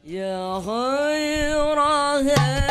يا خير هادي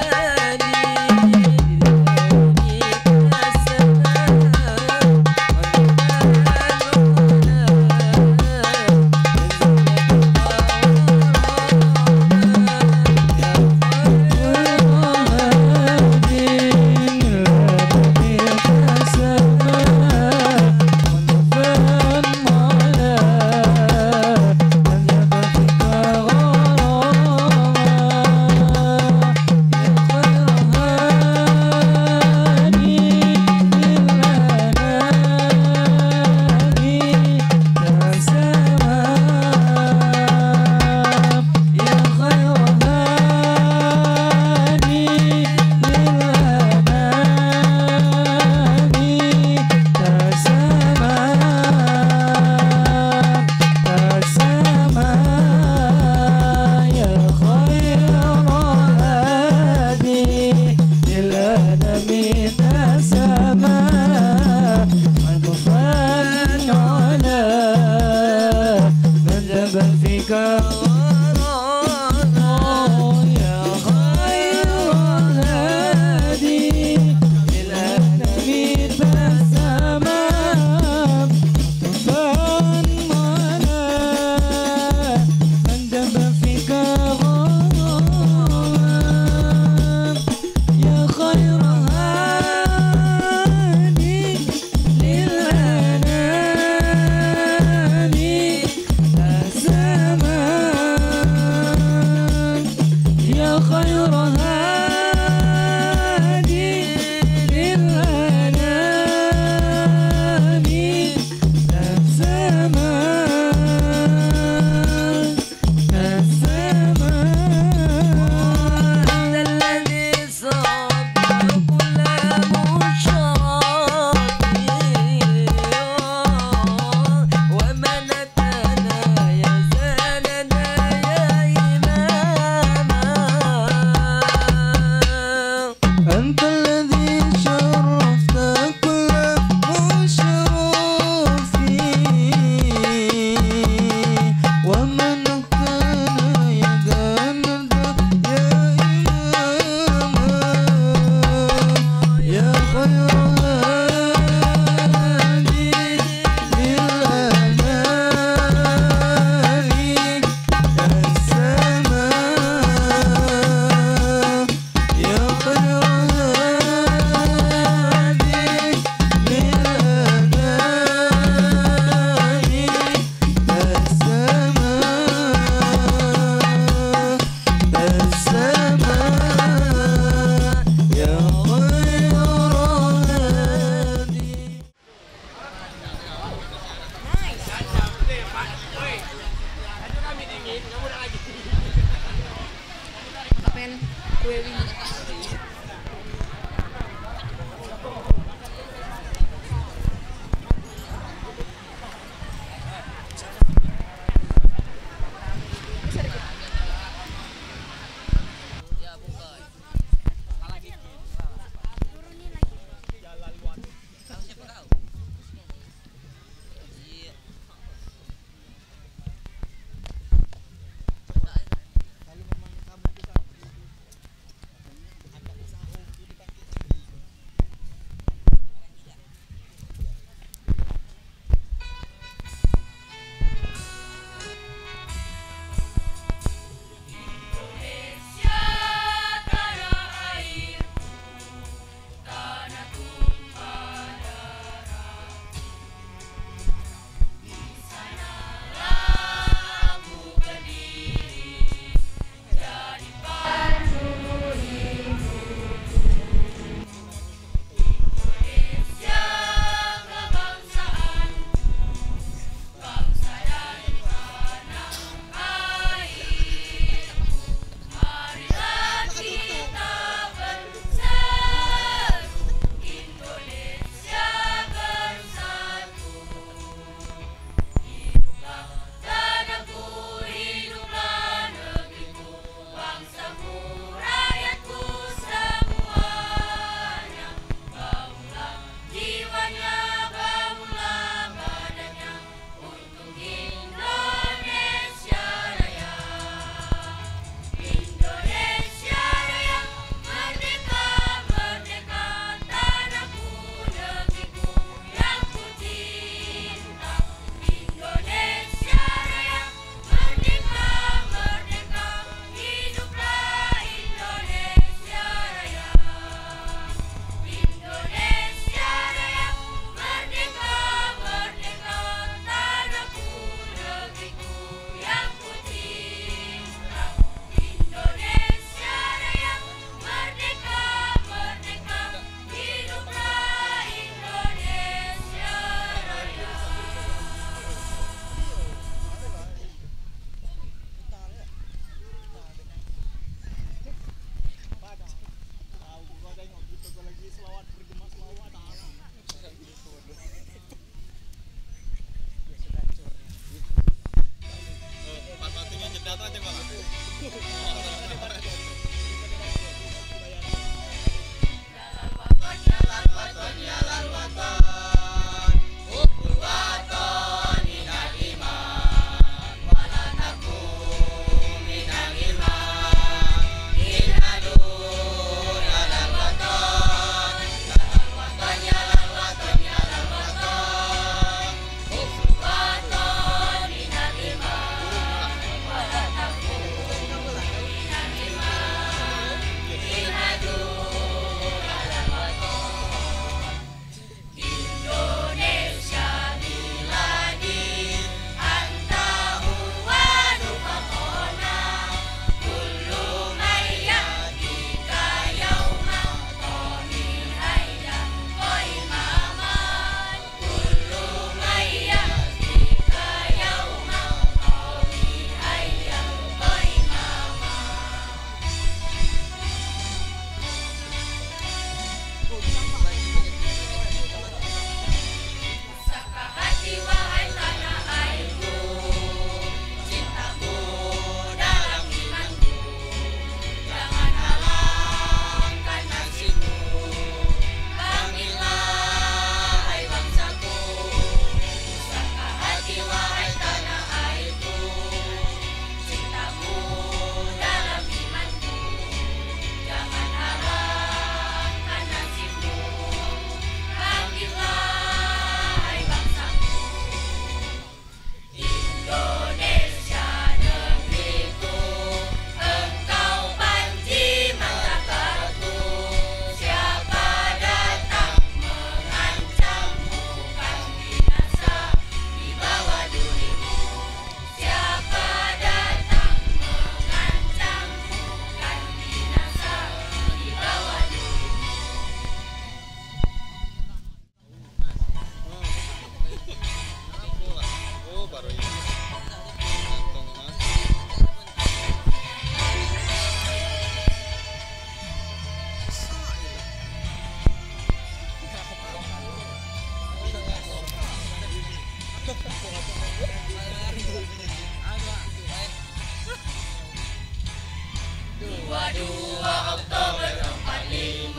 22 Oktober 45,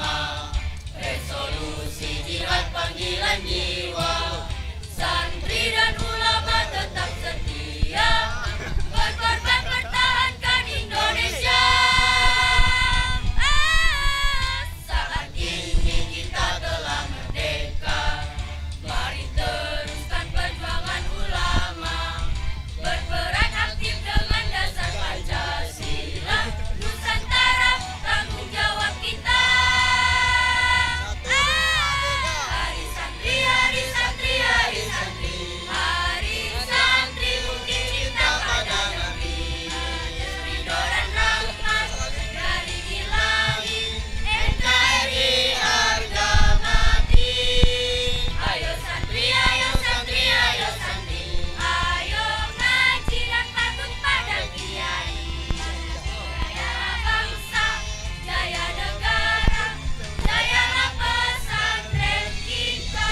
resolusi jihad panggilan jiwa. Santri dan ulama tetap setia, berkorban pertahankan Indonesia. Saat ini kita telah merdeka, mari teruskan perjuangan ulama, berperan aktif dengan dasar Pancasila. Nusantara tanggung jawab kita. Hari santri, hari santri, hari santri, hari santri bukti cinta pada negeri. Ridho dan rahmat dari Ilahi, NKRI harga mati. Ayo santri, ayo santri, ayo santri, ayo ngaji dan patuh pada kiai. Jaya bangsa, jaya negara, jayalah pesantren kita.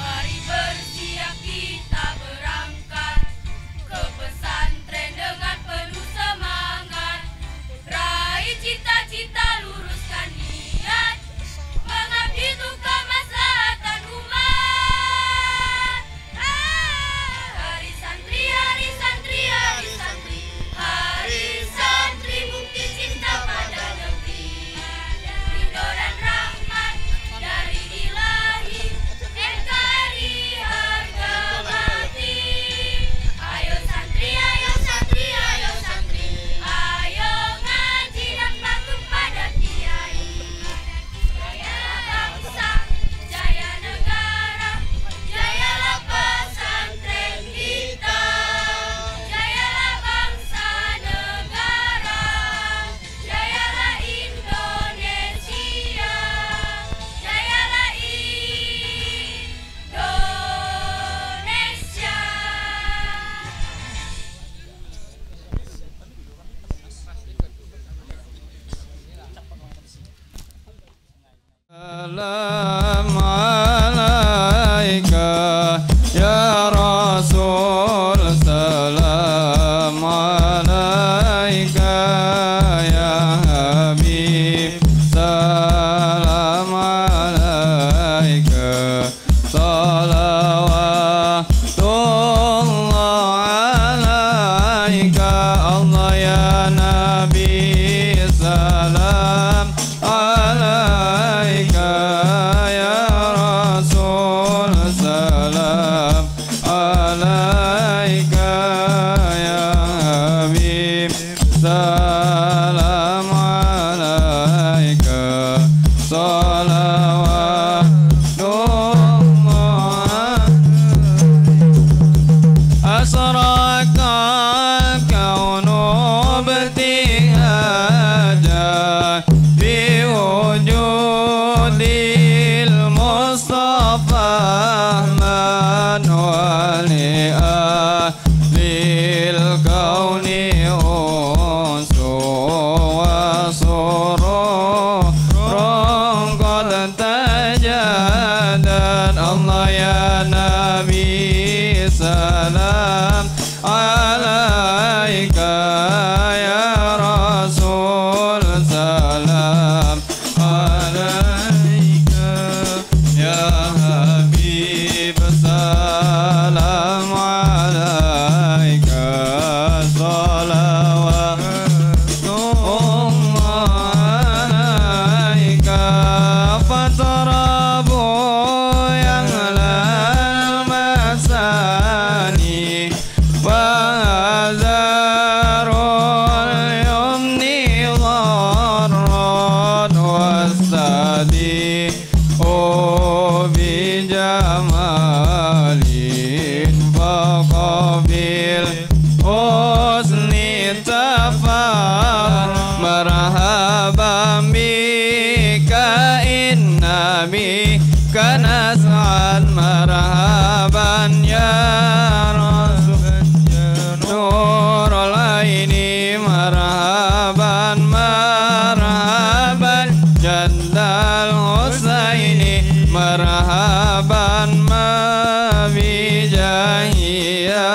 Mari bersiap kita berangkat ke pesantren dengan penuh semangat. Raih cita-cita, luruskan niat, mengabdi untuk kemaslahatan umat. Hari santri, hari santri, hari santri, hari santri bukti cinta pada negeri. Ridho dan rahmat dari Ilahi, NKRI harga mati. Ayo santri, ayo santri, ayo santri, ayo ngaji dan patuh pada kiai. Jaya bangsa, jaya negara, jayalah pesantren kita. Jayalah bangsa negara, jayalah Indonesia, jayalah Indonesia. Salam alaika ya Rasul, salam alaika ya Habib, salam alaika, salawatullah alaika, Allah ya Nabi, salam alaika ya Rasul, salam alaika ya Habib, salam alaika, salawatullah. أسرك الكون ابتهاجا بوجود المصطفى من ولآل الكون أنس وسرور قد تجدد. الله يا نبي سلام عليك يا رسول، سلام عليك يا حبيب، جمال فقبل حسن تفار مرحبا بك إن بك نسعد مرحبا يا رسول نور العين مرحبا مرحبا جد الحسين مرحبا ما بجاهي يا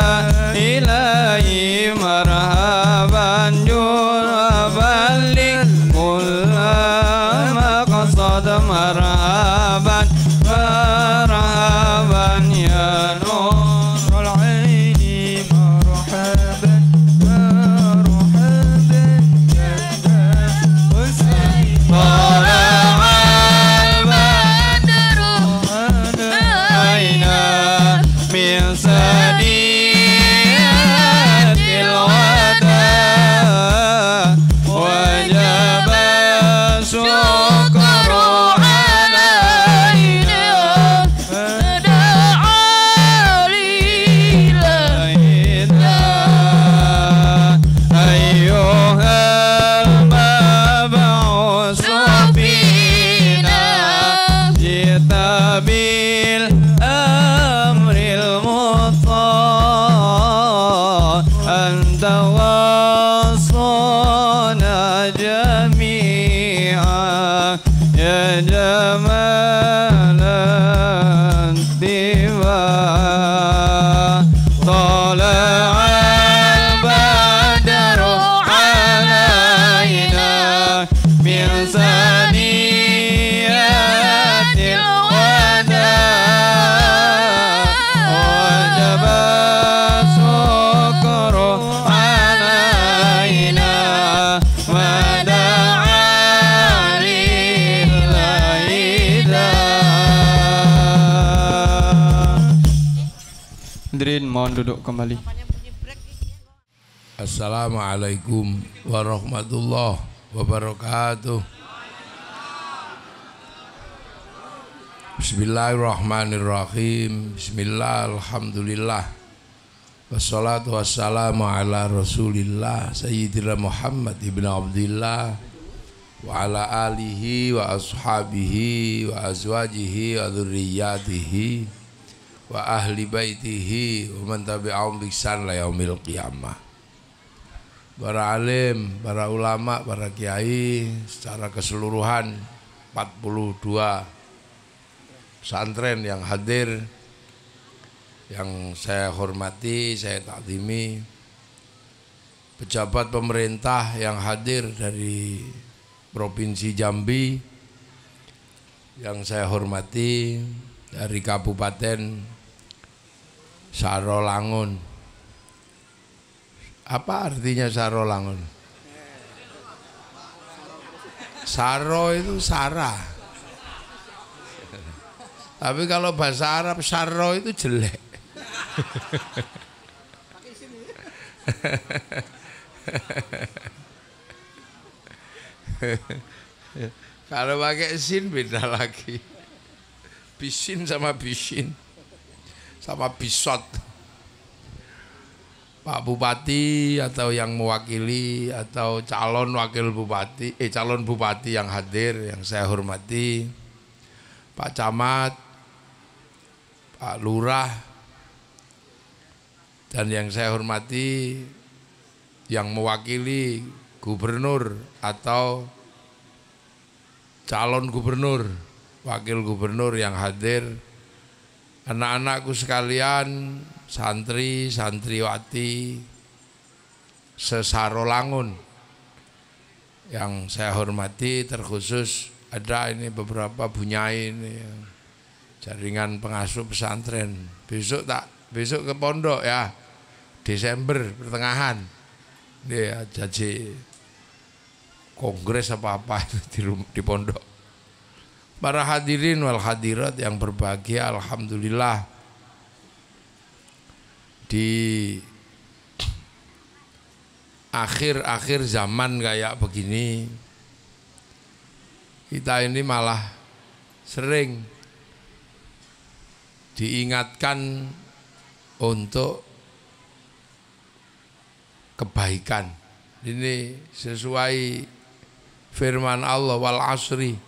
إلهي مرحبا جربا لكل مقصد مرحبا مرحبا يا نور العين مرحبا مرحبا جد الحسين طلع البدر علينا من ثنيات الوداع وجب الشكر علينا فدعا لإلهنا أيها المبعوث فينا جئت بالأمر المطاع أنت وصانا جميعا يا جمال الدماء طلع البدر علينا من ثنيات الوداع وجب الشكر علينا ودعا Hadirin mohon duduk kembali. Assalamualaikum warahmatullahi wabarakatuh. Bismillahirrahmanirrahim. Bismillah, alhamdulillah. Wassalatu wassalamu ala rasulillah Sayyidina Muhammad ibn Abdillah wa ala alihi wa ashabihi wa azwajihi wa dhurriyyatihi wa ahli baitihi wa man tabi'ahum bi ihsan la yaumil qiyamah. Para alim, para ulama, para kiai secara keseluruhan 42 pesantren yang hadir, yang saya hormati, saya takzimi, pejabat pemerintah yang hadir dari Provinsi Jambi yang saya hormati, dari Kabupaten Sarolangun. Apa artinya Sarolangun? Saro itu Sarah. Tapi kalau bahasa Arab Saro itu jelek. Kalau pakai sin beda lagi. Bisin sama bisin sama bisot. Pak Bupati atau yang mewakili atau calon wakil bupati, calon bupati yang hadir yang saya hormati, Pak Camat, Pak Lurah, dan yang saya hormati yang mewakili gubernur atau calon gubernur, wakil gubernur yang hadir, anak-anakku sekalian, santri, santriwati se-Sarolangun yang saya hormati, terkhusus ada ini beberapa bunyai ini yang jaringan pengasuh pesantren. Besok ke pondok ya, Desember pertengahan dia jadi kongres apa di pondok. Para hadirin wal hadirat yang berbahagia, alhamdulillah di akhir-akhir zaman kayak begini kita ini malah sering diingatkan untuk kebaikan. Ini sesuai firman Allah, wal asri.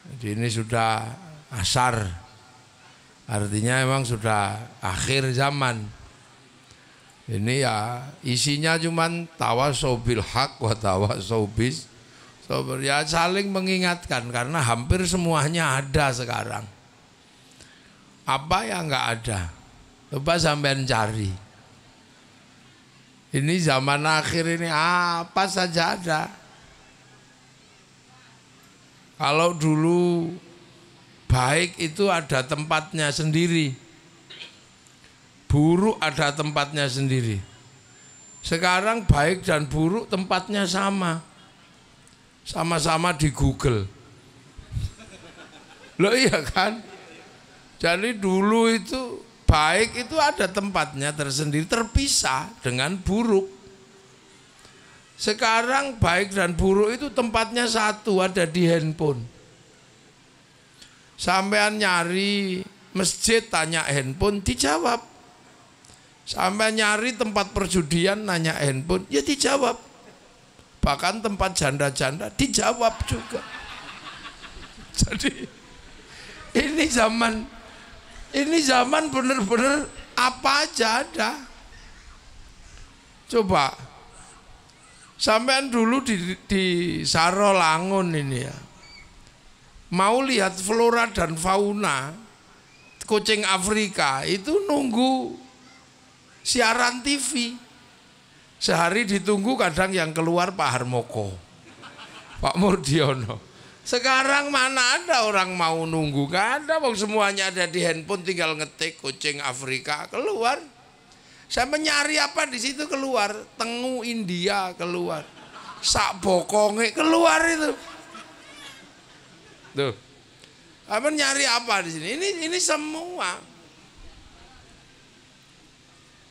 Jadi ini sudah asar, artinya memang sudah akhir zaman. Ini ya isinya cuman tawasau bil haq wa tawasau bis sabr, ya saling mengingatkan karena hampir semuanya ada sekarang. Apa yang enggak ada? Coba sampean cari. Ini zaman akhir ini apa saja ada. Kalau dulu baik itu ada tempatnya sendiri, buruk ada tempatnya sendiri. Sekarang baik dan buruk tempatnya sama. Sama-sama di Google. Loh iya kan? Jadi dulu itu baik itu ada tempatnya tersendiri, terpisah dengan buruk. Sekarang baik dan buruk itu tempatnya satu, ada di handphone. Sampean nyari masjid tanya handphone dijawab. Sampai nyari tempat perjudian nanya handphone, ya dijawab. Bahkan tempat janda-janda dijawab juga. Jadi ini zaman bener-bener apa aja ada. Coba sampean dulu di Sarolangun ini ya, mau lihat flora dan fauna kucing Afrika itu nunggu siaran TV. Sehari ditunggu, kadang yang keluar Pak Harmoko, Pak Murdiono. Sekarang mana ada orang mau nunggu? Gak ada, semuanya ada di handphone, tinggal ngetik kucing Afrika keluar. Saya menyari apa di situ keluar, tengu India keluar, sak bokonge keluar itu. Tuh, apa nyari apa di sini? Ini semua.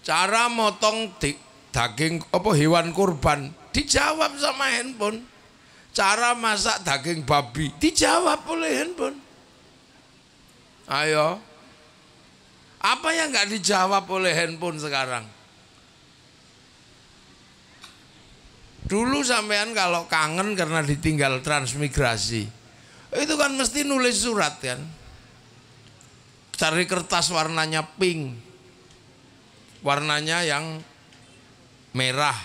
Cara motong daging apa hewan kurban dijawab sama handphone. Cara masak daging babi dijawab oleh handphone. Ayo, apa yang nggak dijawab oleh handphone sekarang? Dulu sampean kalau kangen karena ditinggal transmigrasi, itu kan mesti nulis surat kan, cari kertas warnanya pink, warnanya yang merah,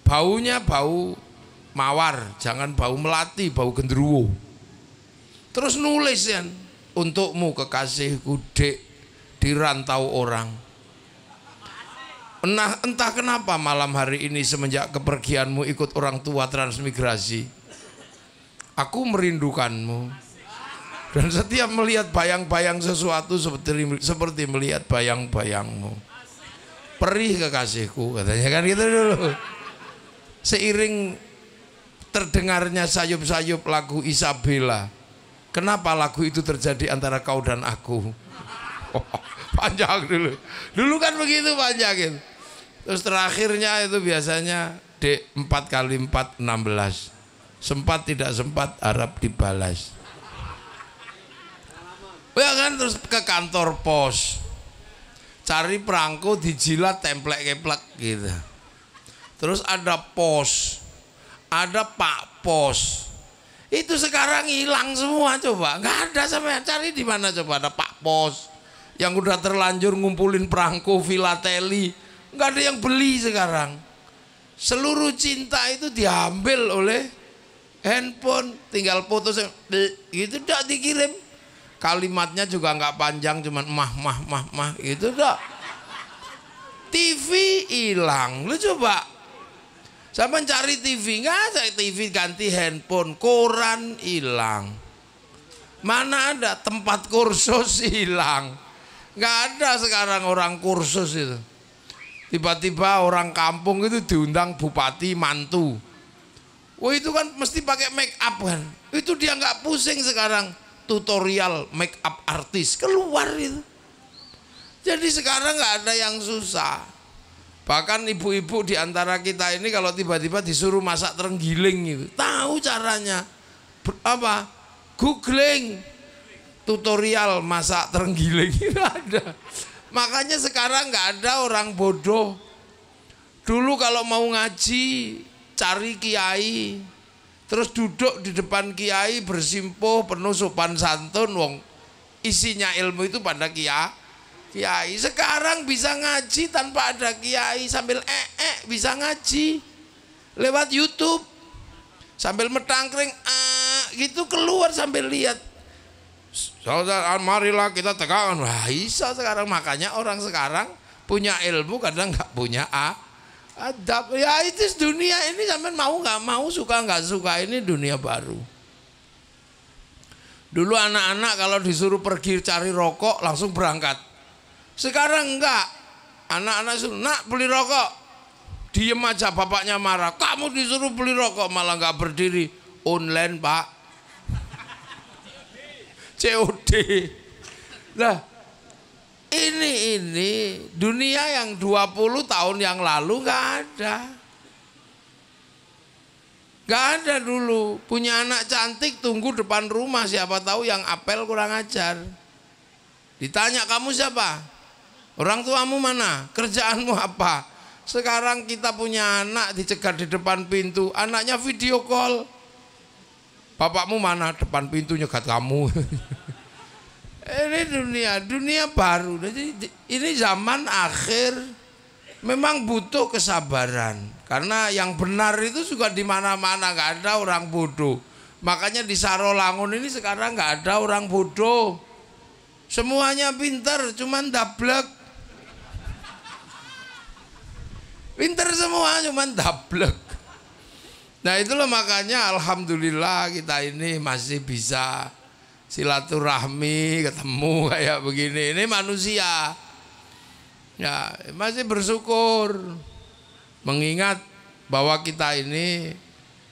baunya bau mawar, jangan bau melati, bau genderuwo. Terus nulis kan, untukmu kekasihku dek di rantau orang. Entah kenapa malam hari ini semenjak kepergianmu ikut orang tua transmigrasi, aku merindukanmu. Dan setiap melihat bayang-bayang sesuatu seperti melihat bayang-bayangmu. Perih kekasihku, katanya kan gitu dulu. Seiring terdengarnya sayup-sayup lagu Isabella. Kenapa lagu itu terjadi antara kau dan aku? Panjang dulu. Dulu kan begitu panjangin. Terus terakhirnya itu biasanya D 4 kali 4 16. Sempat tidak sempat harap dibalas. Ya kan, terus ke kantor pos. Cari perangko dijilat templek-keplek gitu. Terus ada pos, ada Pak Pos. Itu sekarang hilang semua, coba. Nggak ada, sampai cari di mana coba ada Pak Pos yang udah terlanjur ngumpulin perangko filateli. Nggak ada yang beli sekarang. Seluruh cinta itu diambil oleh handphone, tinggal foto gitu udah dikirim. Kalimatnya juga nggak panjang, cuman mah gitu dah. TV hilang, lu coba. Saya mencari TV, nggak ada TV, ganti handphone. Koran hilang. Mana ada tempat kursus hilang. Nggak ada sekarang orang kursus itu. Tiba-tiba orang kampung itu diundang bupati mantu. Wah itu kan mesti pakai make up kan. Itu dia nggak pusing sekarang. Tutorial make up artis keluar itu. Jadi sekarang nggak ada yang susah. Bahkan ibu-ibu di antara kita ini kalau tiba-tiba disuruh masak terenggiling itu tahu caranya. Apa? Googling. tutorial masak terenggiling nggak ada. Makanya sekarang nggak ada orang bodoh. Dulu kalau mau ngaji cari kiai, terus duduk di depan kiai bersimpuh penuh sopan santun, wong isinya ilmu itu pada kiai. Sekarang bisa ngaji tanpa ada kiai, sambil bisa ngaji lewat YouTube, sambil metangkring gitu keluar sambil lihat. Saudara, marilah kita tegakkan. Wah, bisa sekarang. Makanya orang sekarang punya ilmu kadang nggak punya adab. Ya itu dunia ini, sampai mau nggak mau, suka nggak suka, ini dunia baru. Dulu anak-anak kalau disuruh pergi cari rokok langsung berangkat. Sekarang enggak. Anak-anak suruh, nak beli rokok, diem aja, bapaknya marah. Kamu disuruh beli rokok malah nggak berdiri. Online pak, COD. Nah, ini dunia yang 20 tahun yang lalu nggak ada. Nggak ada dulu. Punya anak cantik tunggu depan rumah, siapa tahu yang apel kurang ajar. Ditanya, kamu siapa? Orang tuamu mana? Kerjaanmu apa? Sekarang kita punya anak dicegat di depan pintu, anaknya video call. Bapakmu mana? Depan pintu nyegat kamu. Ini dunia baru. Jadi ini zaman akhir, memang butuh kesabaran. Karena yang benar itu juga di mana-mana, nggak ada orang bodoh. Makanya di Sarolangun ini sekarang nggak ada orang bodoh. Semuanya pintar, cuman dablek. Pintar semua, cuman dablek. Nah itulah makanya alhamdulillah kita ini masih bisa silaturahmi, ketemu kayak begini. Ini manusia. Ya, masih bersyukur. Mengingat bahwa kita ini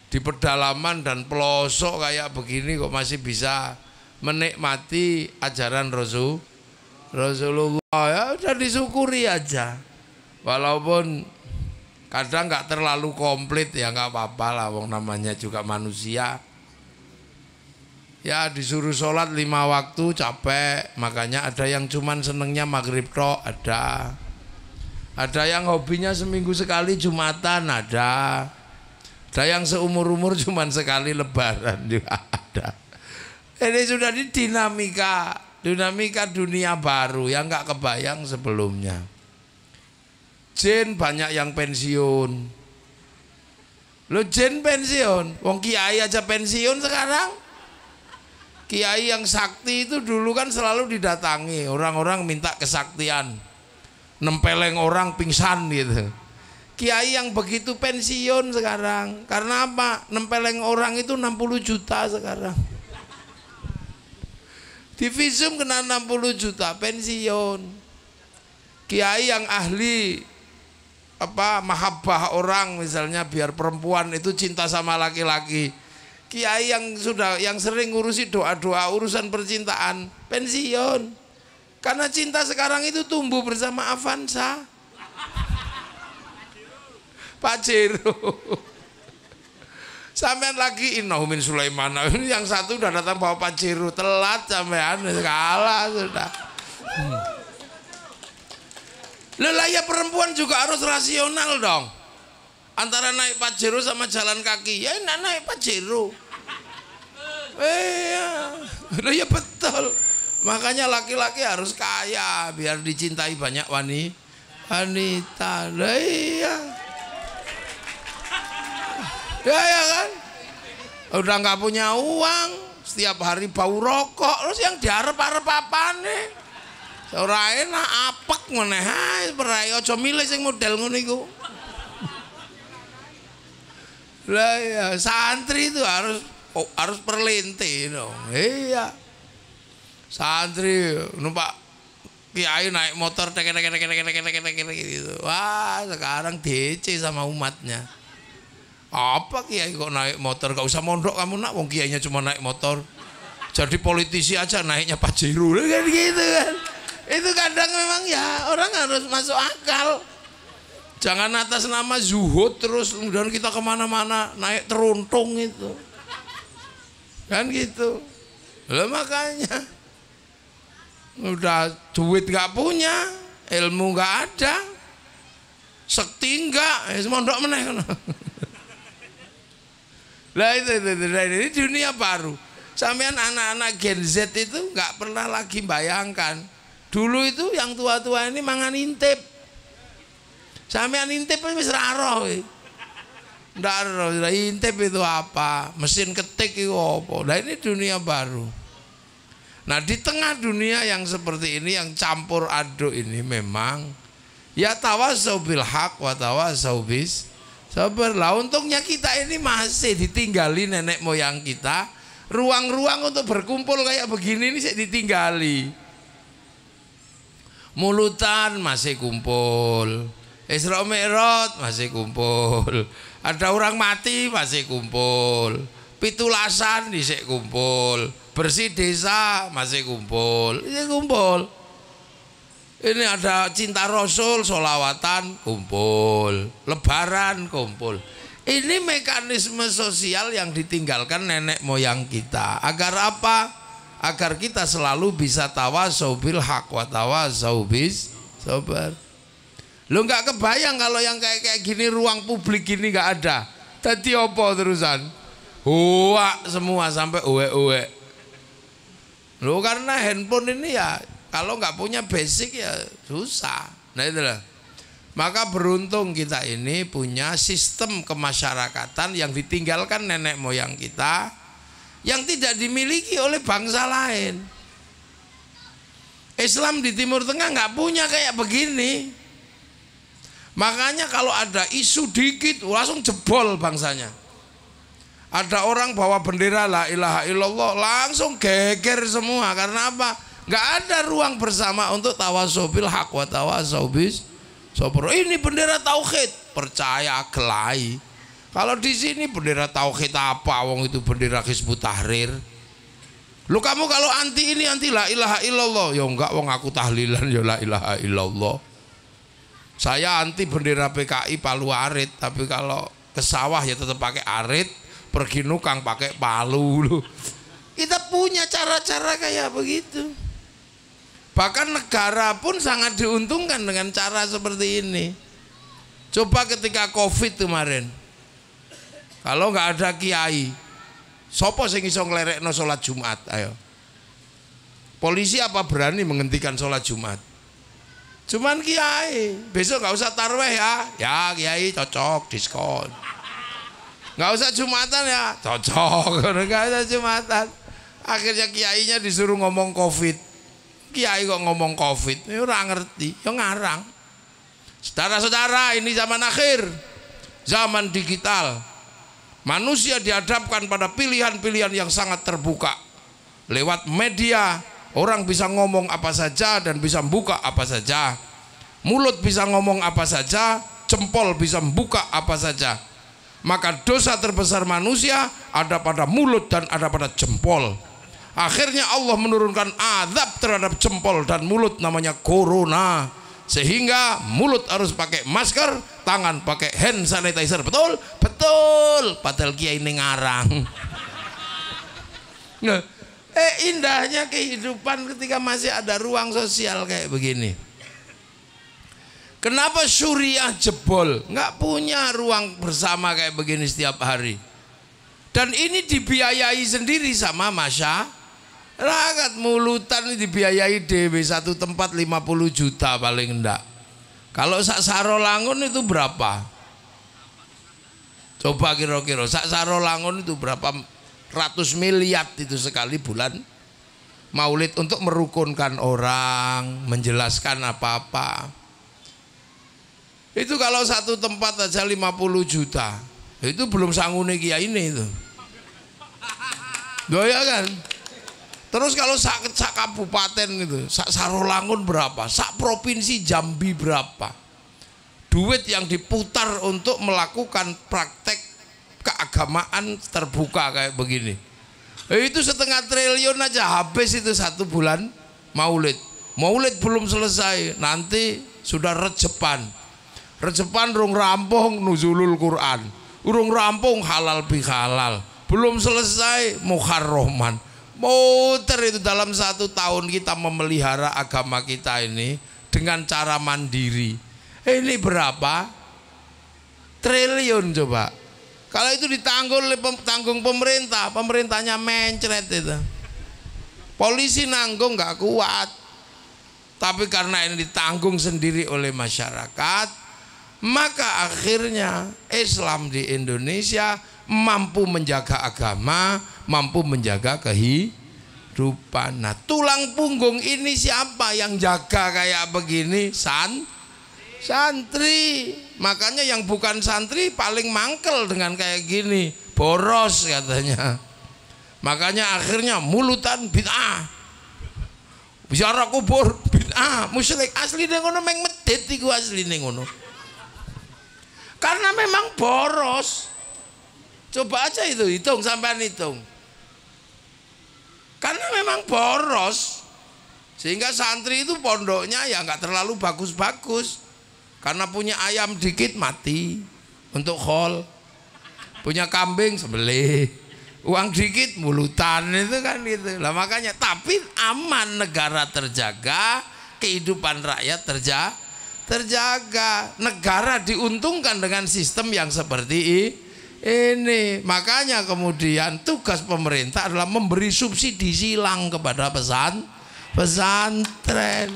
di pedalaman dan pelosok kayak begini kok masih bisa menikmati ajaran Rasulullah. Ya udah disyukuri aja. Walaupun kadang nggak terlalu komplit, ya nggak apa-apa lah, wong namanya juga manusia. Ya disuruh sholat 5 waktu capek, makanya ada yang cuman senengnya maghrib tok, ada yang hobinya seminggu sekali Jumatan, ada yang seumur-umur cuman sekali Lebaran juga ada. Ini sudah di dinamika dunia baru yang nggak kebayang sebelumnya. Jin banyak yang pensiun. Lo jin pensiun, wong kiai aja pensiun sekarang. Kiai yang sakti itu dulu kan selalu didatangi, orang-orang minta kesaktian, nempeleng orang pingsan gitu. Kiai yang begitu pensiun sekarang. Karena apa? Nempeleng orang itu 60 juta sekarang. Di visum kena 60 juta pensiun. Kiai yang ahli mahabbah orang, misalnya biar perempuan itu cinta sama laki-laki. Kiai yang sering ngurusi doa-doa urusan percintaan pensiun. Karena cinta sekarang itu tumbuh bersama Avanza. Pajero. Sampean lagi Innahu min Sulaiman. Yang satu udah datang bawa Pajero, telat sampean, kalah sudah. Lah ya perempuan juga harus rasional dong. Antara naik Pajero sama jalan kaki. Ya naik Pajero. Lah ya betul. Makanya laki-laki harus kaya biar dicintai banyak wanita. Lah iya. Ya kan? Udah nggak punya uang, setiap hari bau rokok, terus yang diarep-arep apane? Ora enak apek meneh ae berai aja milih sing model ngono iku. Lah ya santri itu harus perlente dong. Iya. Santri numpak kiai naik motor tek gitu. Wah, sekarang DC sama umatnya. Apa kiai kok naik motor? Gak usah mondok kamu nak, wong kiainya cuma naik motor. Jadi politisi aja naiknya Pajero kan gitu kan. Itu kadang memang ya orang harus masuk akal. Jangan atas nama zuhud terus kemudian kita kemana-mana naik teruntung itu. Kan gitu. Lah makanya Udah duit nggak punya, ilmu nggak ada, sekti nggak, mondok meneh. Lah ini dunia baru. Sampean anak-anak Gen Z itu nggak pernah lagi bayangkan. Dulu itu yang tua-tua ini mangan intip. Sampean intip wis ra roh. Ndak roh intip itu apa? Mesin ketik itu apa? Nah ini dunia baru. Nah di tengah dunia yang seperti ini, yang campur aduk ini memang ya tawasau bil haq wa tawasau bis sabar. Lah untungnya kita ini masih ditinggali nenek moyang kita. Ruang-ruang untuk berkumpul kayak begini ini saya ditinggali. Mulutan masih kumpul, Isra Mi'raj masih kumpul, ada orang mati masih kumpul, pitulasan dhisik kumpul, bersih desa masih kumpul, ini kumpul. Ini ada cinta Rasul, sholawatan kumpul, lebaran kumpul. Ini mekanisme sosial yang ditinggalkan nenek moyang kita. Agar apa? Agar kita selalu bisa tawasau bil haq wa tawasau bis sabar. Lo nggak kebayang kalau yang kayak gini ruang publik gini nggak ada. Tadi opo terusan? Huak semua sampai uwe-uwe. Lo karena handphone ini ya kalau nggak punya basic ya susah. Nah itulah. Maka beruntung kita ini punya sistem kemasyarakatan yang ditinggalkan nenek moyang kita, yang tidak dimiliki oleh bangsa lain. Islam di Timur Tengah nggak punya kayak begini. Makanya kalau ada isu dikit langsung jebol bangsanya. Ada orang bawa bendera la ilaha illallah langsung geger semua. Karena apa? Nggak ada ruang bersama untuk tawasau bil haq wa tawasau bis. Ini bendera tauhid, percaya gelai. Kalau di sini bendera tauhid apa? Wong itu bendera Hizbut Tahrir. Lu kamu kalau anti ini anti la ilaha illallah, ya enggak, wong aku tahlilan ya la ilaha illallah. Saya anti bendera PKI palu arit, tapi kalau ke sawah ya tetap pakai arit, pergi nukang pakai palu. Loh. Kita punya cara-cara kayak begitu. Bahkan negara pun sangat diuntungkan dengan cara seperti ini. Coba ketika COVID kemarin, kalau nggak ada kiai, sopo sing iso nglerekno sholat Jumat? Ayo, polisi apa berani menghentikan sholat Jumat? Cuman kiai, besok nggak usah tarweh ya, ya kiai cocok diskon. Nggak usah Jumatan ya, cocok, nggak usah Jumatan. Akhirnya kiainya disuruh ngomong COVID. Kiai kok ngomong COVID, ini orang ngerti, yang ngarang. Saudara-saudara, ini zaman akhir, zaman digital. Manusia dihadapkan pada pilihan-pilihan yang sangat terbuka. Lewat media, orang bisa ngomong apa saja dan bisa membuka apa saja. Mulut bisa ngomong apa saja, jempol bisa membuka apa saja. Maka dosa terbesar manusia ada pada mulut dan ada pada jempol. Akhirnya Allah menurunkan azab terhadap jempol dan mulut, namanya corona. Sehingga mulut harus pakai masker, tangan pakai hand sanitizer. Betul? Betul. Padahal kiai ini ngarang. Nah, indahnya kehidupan ketika masih ada ruang sosial kayak begini. Kenapa Suriah jebol? Nggak punya ruang bersama kayak begini setiap hari. Dan ini dibiayai sendiri sama rakyat. Mulutan ini dibiayai dewe, satu tempat 50 juta paling enggak. Kalau sak Sarolangun itu berapa? Coba kira-kira sak Sarolangun itu berapa ratus miliar itu sekali bulan maulid untuk merukunkan orang, menjelaskan apa-apa. Itu kalau satu tempat aja 50 juta. Itu belum sanggune kiai ini itu. Doya kan? Terus kalau sak kabupaten gitu, sak Sarolangun berapa? Sak provinsi Jambi berapa? Duit yang diputar untuk melakukan praktek keagamaan terbuka kayak begini. Itu 1,5 triliun aja habis itu satu bulan maulid. Maulid belum selesai, nanti sudah rejepan. Rejepan rung rampung nuzulul Quran. Urung rampung halal bihalal. Belum selesai muharroman. Muter itu dalam 1 tahun kita memelihara agama kita ini dengan cara mandiri. Ini berapa triliun coba. Kalau itu ditanggung pemerintah, pemerintahnya mencret itu. Polisi nanggung nggak kuat. Tapi karena ini ditanggung sendiri oleh masyarakat, maka akhirnya Islam di Indonesia mampu menjaga agama, mampu menjaga kehidupan. Nah, tulang punggung ini siapa yang jaga kayak begini? Santri. Makanya yang bukan santri paling mangkel dengan kayak gini, boros katanya. Makanya akhirnya mulutan bid'ah, ziarah kubur bid'ah, musyrik. Asli ning ngono meng medit iku asli ning ngono. Karena memang boros. Coba aja itu hitung, sampean hitung. Karena memang boros. Sehingga santri itu pondoknya ya nggak terlalu bagus-bagus. Karena punya ayam dikit mati untuk khol. Punya kambing sembelih. Uang dikit mulutan itu kan gitu. Lah makanya tapi aman, negara terjaga, kehidupan rakyat terjaga. Negara diuntungkan dengan sistem yang seperti ini. Makanya kemudian tugas pemerintah adalah memberi subsidi silang kepada pesantren.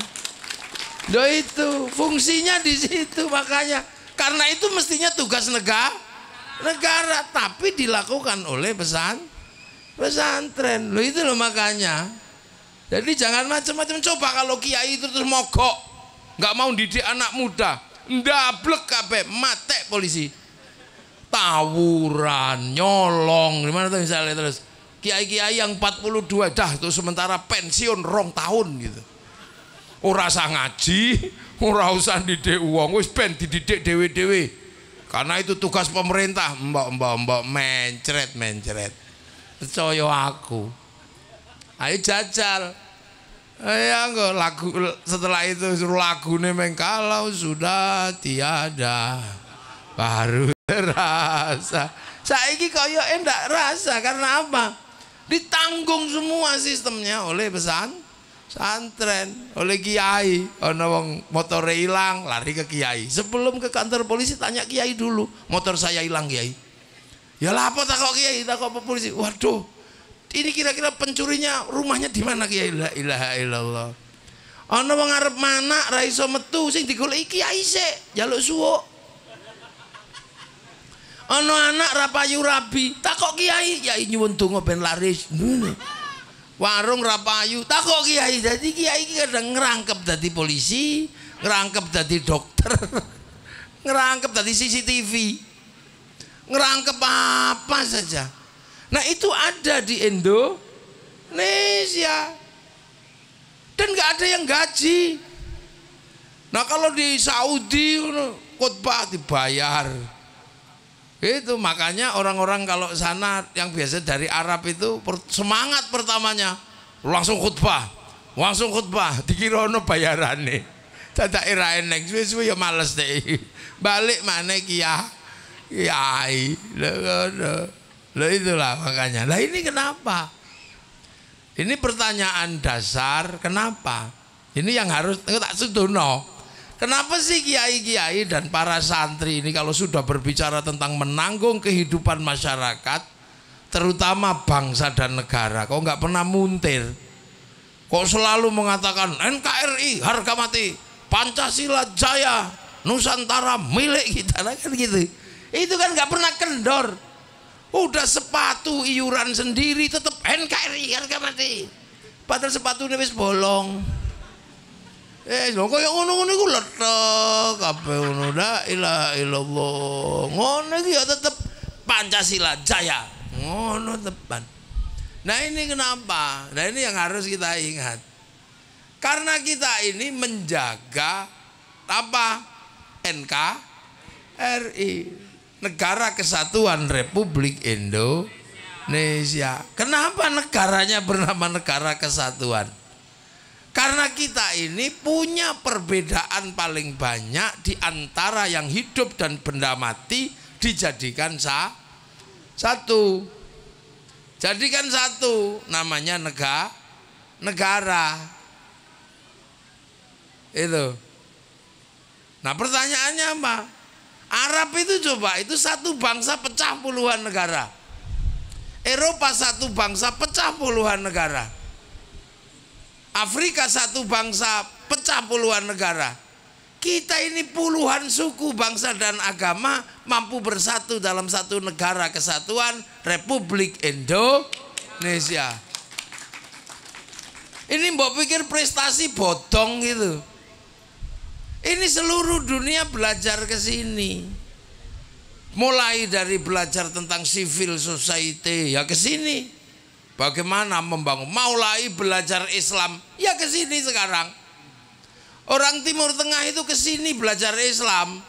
Loh itu fungsinya di situ. Makanya karena itu mestinya tugas negara, tapi dilakukan oleh pesantren. Loh itu loh makanya. Jadi jangan macam-macam. Coba kalau kiai itu terus mogok, nggak mau didik anak muda, ndablek kabeh, mate polisi, tawuran, nyolong, gimana tuh misalnya. Terus kiai-kiai yang 42 dah tuh sementara pensiun 2 tahun gitu. Ora usah ngaji, ora usah didik wong, wis ben dididik dhewe-dhewe. Karena itu tugas pemerintah. Mbak mencret. Percaya aku. Ayo jajal. Ya kok lagu setelah itu suruh lagune meng kalau sudah tiada baru terasa. Saiki koyo enggak rasa karena apa? Ditanggung semua sistemnya oleh pesantren, oleh kiai. Ono wong motore hilang lari ke kiai. Sebelum ke kantor polisi tanya kiai dulu, motor saya hilang kiai. Ya lah apa takok kiai, takok polisi. Waduh, ini kira-kira pencurinya rumahnya di mana kiai? La ilaha illallah. Ono wong arep manak ra iso metu sing digoleki kiai sik, njaluk suwuk. Ono anak ra payu rabi, takok kiai, kiai nyuwun donga ben laris. Warung rapayu takok kiai. Jadi kiai kadang ngerangkep dadi polisi, ngerangkep dadi dokter, ngerangkep dadi CCTV, ngerangkep apa saja. Nah itu ada di Indonesia dan nggak ada yang gaji. Nah kalau di Saudi khotbah dibayar. Itu makanya orang-orang kalau sana yang biasa dari Arab itu semangat pertamanya langsung khutbah dikira ono bayarane. Dadak ira eneng suwe-suwe ya males deh. Balik maneh kiai. Lho itulah makanya. Lah ini kenapa? Ini pertanyaan dasar, kenapa? Ini yang harus tak sedono. Kenapa sih kiai-kiai dan para santri ini kalau sudah berbicara tentang menanggung kehidupan masyarakat, terutama bangsa dan negara, kok nggak pernah muntir? Kok selalu mengatakan NKRI harga mati, Pancasila jaya, Nusantara milik kita, kan gitu. Itu kan nggak pernah kendor. Udah sepatu iuran sendiri tetap NKRI harga mati. Padahal sepatunya wis bolong. Kok yang ngono-ngono iku letek kabeh ngono. La ilaha illallah. Ngono iki ya tetep Pancasila jaya. Ngono tepan. Nah ini kenapa? Nah ini yang harus kita ingat. Karena kita ini menjaga apa? NKRI, Negara Kesatuan Republik Indonesia. Kenapa negaranya bernama Negara Kesatuan? Karena kita ini punya perbedaan paling banyak di antara yang hidup dan benda mati dijadikan satu. Jadikan satu, namanya negara. Itu. Nah pertanyaannya apa? Arab itu coba, itu satu bangsa pecah puluhan negara. Eropa satu bangsa pecah puluhan negara. Afrika satu bangsa pecah puluhan negara. Kita ini puluhan suku, bangsa dan agama mampu bersatu dalam satu negara kesatuan Republik Indonesia. Ini mbok pikir prestasi bodong gitu. Ini seluruh dunia belajar ke sini. Mulai dari belajar tentang civil society ya ke sini. Bagaimana membangun, mulai belajar Islam ya ke sini sekarang. Orang Timur Tengah itu ke sini belajar Islam.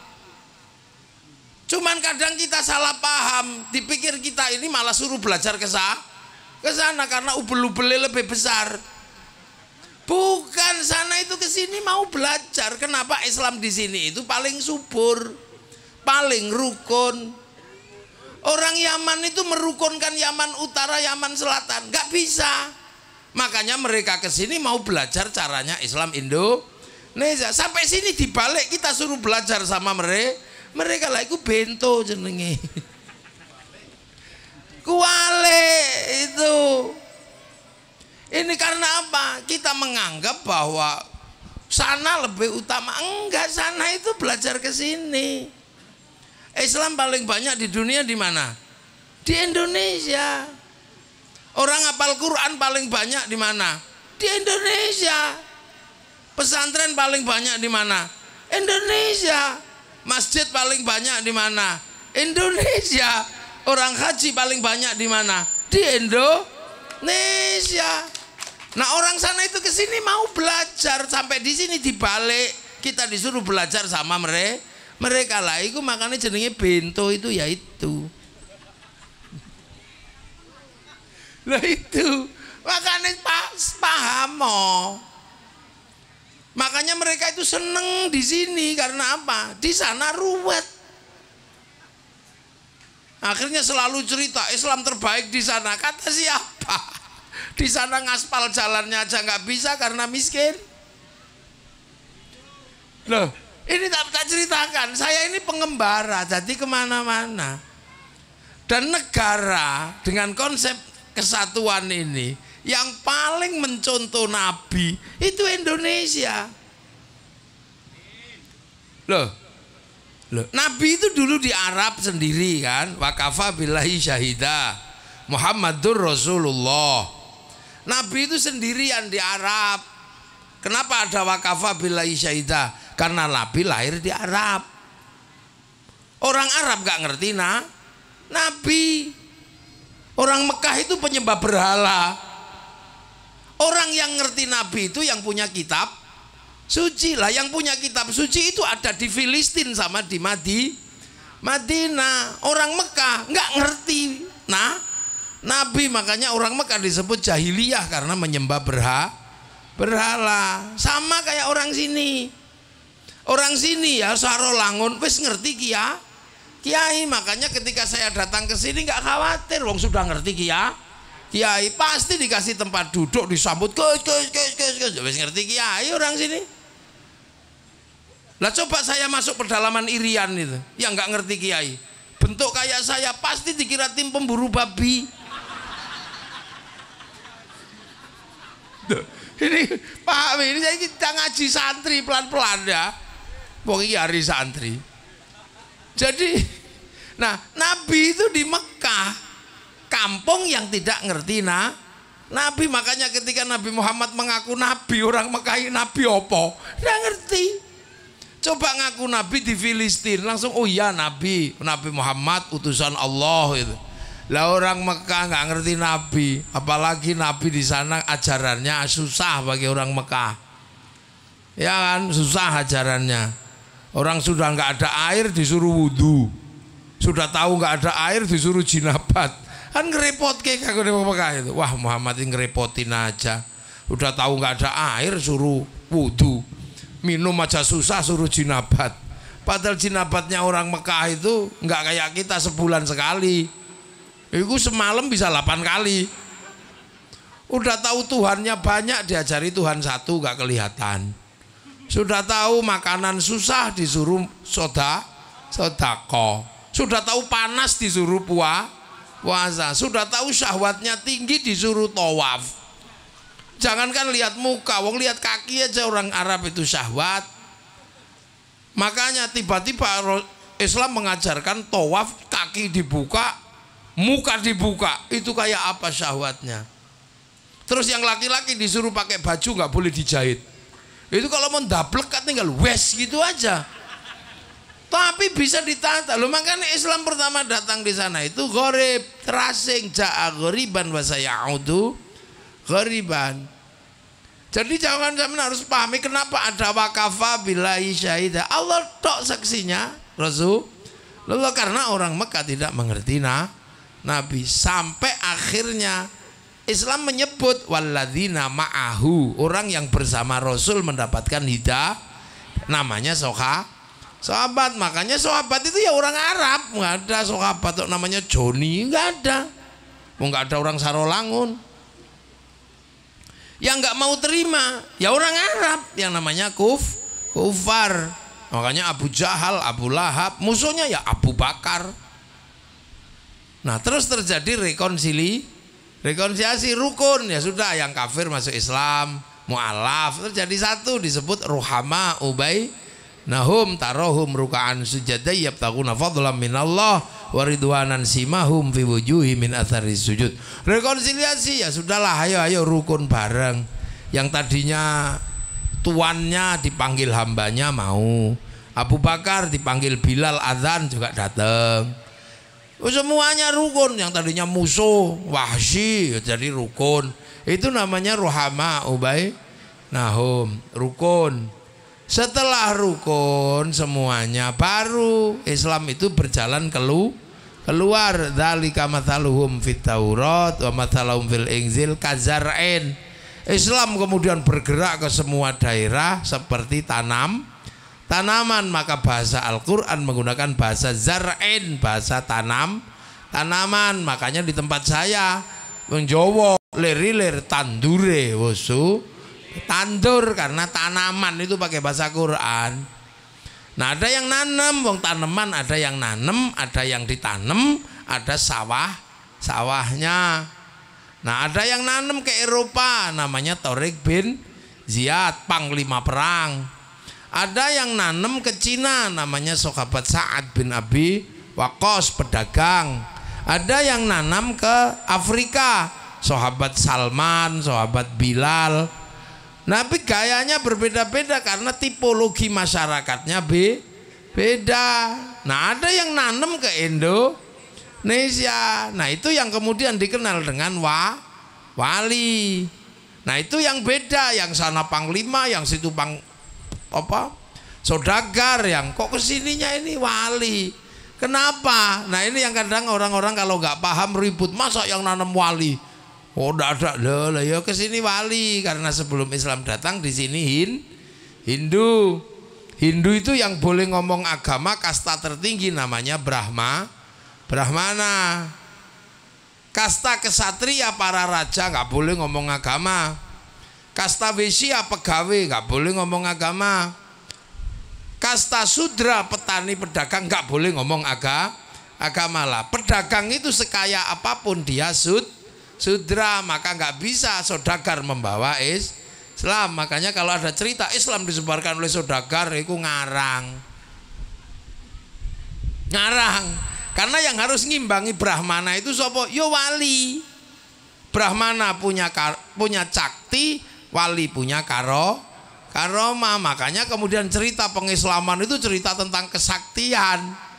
Cuman kadang kita salah paham, dipikir kita ini malah suruh belajar ke sana karena ubel-ubelnya lebih besar. Bukan, sana itu ke sini mau belajar. Kenapa Islam di sini itu paling subur, paling rukun. Orang Yaman itu merukunkan Yaman Utara, Yaman Selatan, nggak bisa. Makanya mereka ke sini mau belajar caranya Islam Indonesia. Sampai sini dibalik kita suruh belajar sama mereka lah itu bento jenenge. Kuale itu. Ini karena apa? Kita menganggap bahwa sana lebih utama. Enggak, sana itu belajar ke sini. Islam paling banyak di dunia di mana? Di Indonesia. Orang hafal Quran paling banyak di mana? Di Indonesia. Pesantren paling banyak di mana? Indonesia. Masjid paling banyak di mana? Indonesia. Orang haji paling banyak di mana? Di Indonesia. Nah orang sana itu ke sini mau belajar, sampai di sini dibalik kita disuruh belajar sama mereka lah. Itu makanya jenenge bento itu ya itu. Lah itu makanya paham. Makanya mereka itu seneng di sini karena apa? Di sana ruwet. Akhirnya selalu cerita Islam terbaik di sana. Kata siapa? Di sana ngaspal jalannya aja nggak bisa karena miskin. Loh, ini tak ceritakan. Saya ini pengembara, jadi kemana-mana. Dan negara dengan konsep kesatuan ini yang paling mencontoh Nabi itu Indonesia. Loh, Nabi itu dulu di Arab sendiri kan. Wa kafa billahi syahida Muhammadur Rasulullah. Nabi itu sendirian di Arab. Kenapa ada wakafa billahi syahida? Karena Nabi lahir di Arab. Orang Arab gak ngerti Nabi. Orang Mekah itu penyembah berhala. Orang yang ngerti Nabi itu yang punya kitab suci lah. Yang punya kitab suci itu ada di Filistin sama di Madinah. Orang Mekah nggak ngerti Nabi, makanya orang Mekah disebut jahiliyah karena menyembah berhala. Sama kayak orang sini. Orang sini ya Sarolangun wis ngerti kiai, makanya ketika saya datang ke sini nggak khawatir, wong sudah ngerti kiai pasti dikasih tempat duduk, disambut wis ngerti kiai orang sini. Lah coba saya masuk pedalaman Irian itu yang nggak ngerti kiai, bentuk kayak saya pasti dikira tim pemburu babi. Ini Pak, ini saya kita ngaji santri pelan-pelan ya. Pokoknya hari santri. Jadi, nah Nabi itu di Mekah, kampung yang tidak ngerti Nabi. Makanya ketika Nabi Muhammad mengaku Nabi, orang Mekah ini Nabi opo? Nggak ngerti. Coba ngaku Nabi di Filistin, langsung oh iya Nabi Muhammad utusan Allah itu. Lah orang Mekah nggak ngerti Nabi, apalagi Nabi di sana ajarannya susah bagi orang Mekah. Ya kan, susah ajarannya. Orang sudah nggak ada air disuruh wudhu, sudah tahu nggak ada air disuruh jinabat. Kan ngerepot kayak di Mekah itu. Wah Muhammad ini ngerepotin aja. Udah tahu nggak ada air suruh wudhu, minum aja susah suruh jinabat. Padahal jinabatnya orang Mekah itu nggak kayak kita sebulan sekali. Iku semalam bisa 8 kali. Udah tahu Tuhannya banyak, diajari Tuhan satu gak kelihatan. Sudah tahu makanan susah, disuruh sodako. Sudah tahu panas, disuruh puasa. Sudah tahu syahwatnya tinggi, disuruh tawaf. Jangankan lihat muka, wong lihat kaki aja orang Arab itu syahwat. Makanya tiba-tiba Islam mengajarkan tawaf, kaki dibuka, muka dibuka. Itu kayak apa syahwatnya? Terus yang laki-laki disuruh pakai baju nggak boleh dijahit. Itu kalau mau daplek kan tinggal wes gitu aja. Tapi bisa ditata. Loh, makanya Islam pertama datang di sana itu gharib, terasing, ja'a ghariban wa sayaudu ghariban. Jadi jangan sampean harus pahami kenapa ada wakafa billahi syahida. Allah tok saksinya, Rasulullah, karena orang Mekah tidak mengerti Nabi. Sampai akhirnya Islam menyebut walladzina ma'ahu, orang yang bersama Rasul mendapatkan hidayah, namanya sahabat. Makanya sahabat itu ya orang Arab, nggak ada sahabat namanya Joni, nggak ada. Nggak ada orang Sarolangun. Yang nggak mau terima ya orang Arab yang namanya kufar. Makanya Abu Jahal, Abu Lahab, musuhnya ya Abu Bakar. Nah terus terjadi rekonsiliasi rukun, ya sudah, yang kafir masuk Islam, mu'alaf terjadi satu, disebut ruhama ubay nahum tarohum rukaan sujadai yabtaguna fadlam minallah waridwanan simahum fi wujuhi min athari sujud. Rekonsiliasi, ya sudahlah, ayo rukun bareng. Yang tadinya tuannya dipanggil hambanya mau, Abu Bakar dipanggil Bilal azan juga datang. Semuanya rukun. Yang tadinya musuh Wahsy jadi rukun. Itu namanya ruhama ubay nahum, rukun. Setelah rukun semuanya, baru Islam itu berjalan keluar. Dzalika mathaluhum fit Taurat wa mathaluhum fil Injil kazar'in. Islam kemudian bergerak ke semua daerah seperti tanaman. Maka bahasa Al-Quran menggunakan bahasa zar'in, bahasa tanaman. Makanya di tempat saya Jawa lir tandure wusu, tandur karena tanaman itu pakai bahasa Quran. Nah ada yang nanam, wong tanaman, ada yang nanem, ada yang ditanam, ada sawahnya. Nah ada yang nanem ke Eropa, namanya Tariq bin Ziyad, panglima perang. Ada yang nanem ke Cina, namanya sahabat Sa'ad bin Abi Waqqas, pedagang. Ada yang nanam ke Afrika, sahabat Salman, sahabat Bilal. Tapi gayanya berbeda-beda karena tipologi masyarakatnya beda. Nah ada yang nanam ke Indonesia. Nah itu yang kemudian dikenal dengan wali. Nah itu yang beda, yang sana panglima, yang situ saudagar, yang kok kesininya ini wali. Kenapa? Nah ini yang kadang orang-orang kalau nggak paham ribut, masa yang nanam wali? Oh tidak ada lah ya, kesini wali karena sebelum Islam datang di sini Hindu itu yang boleh ngomong agama kasta tertinggi namanya Brahmana. Kasta kesatria para raja nggak boleh ngomong agama. Kasta Wesya pegawai nggak boleh ngomong agama. Kasta Sudra petani pedagang nggak boleh ngomong agama lah. Pedagang itu sekaya apapun dia Sudra, maka nggak bisa saudagar membawa Islam. Makanya kalau ada cerita Islam disebarkan oleh saudagar itu ngarang. Karena yang harus ngimbangi Brahmana itu sopo? Yo wali. Brahmana punya cakti, wali punya karoma. Makanya kemudian cerita pengislaman itu cerita tentang kesaktian.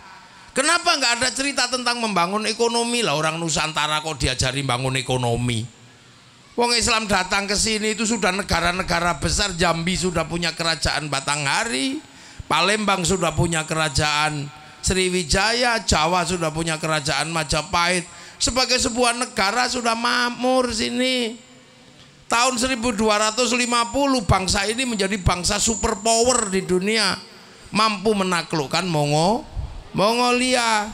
Kenapa nggak ada cerita tentang membangun ekonomi lah? Orang Nusantara kok diajari bangun ekonomi? Wong Islam datang ke sini itu sudah negara-negara besar. Jambi sudah punya kerajaan Batanghari, Palembang sudah punya kerajaan Sriwijaya, Jawa sudah punya kerajaan Majapahit. Sebagai sebuah negara sudah makmur sini. Tahun 1250 bangsa ini menjadi bangsa superpower di dunia, mampu menaklukkan Mongolia.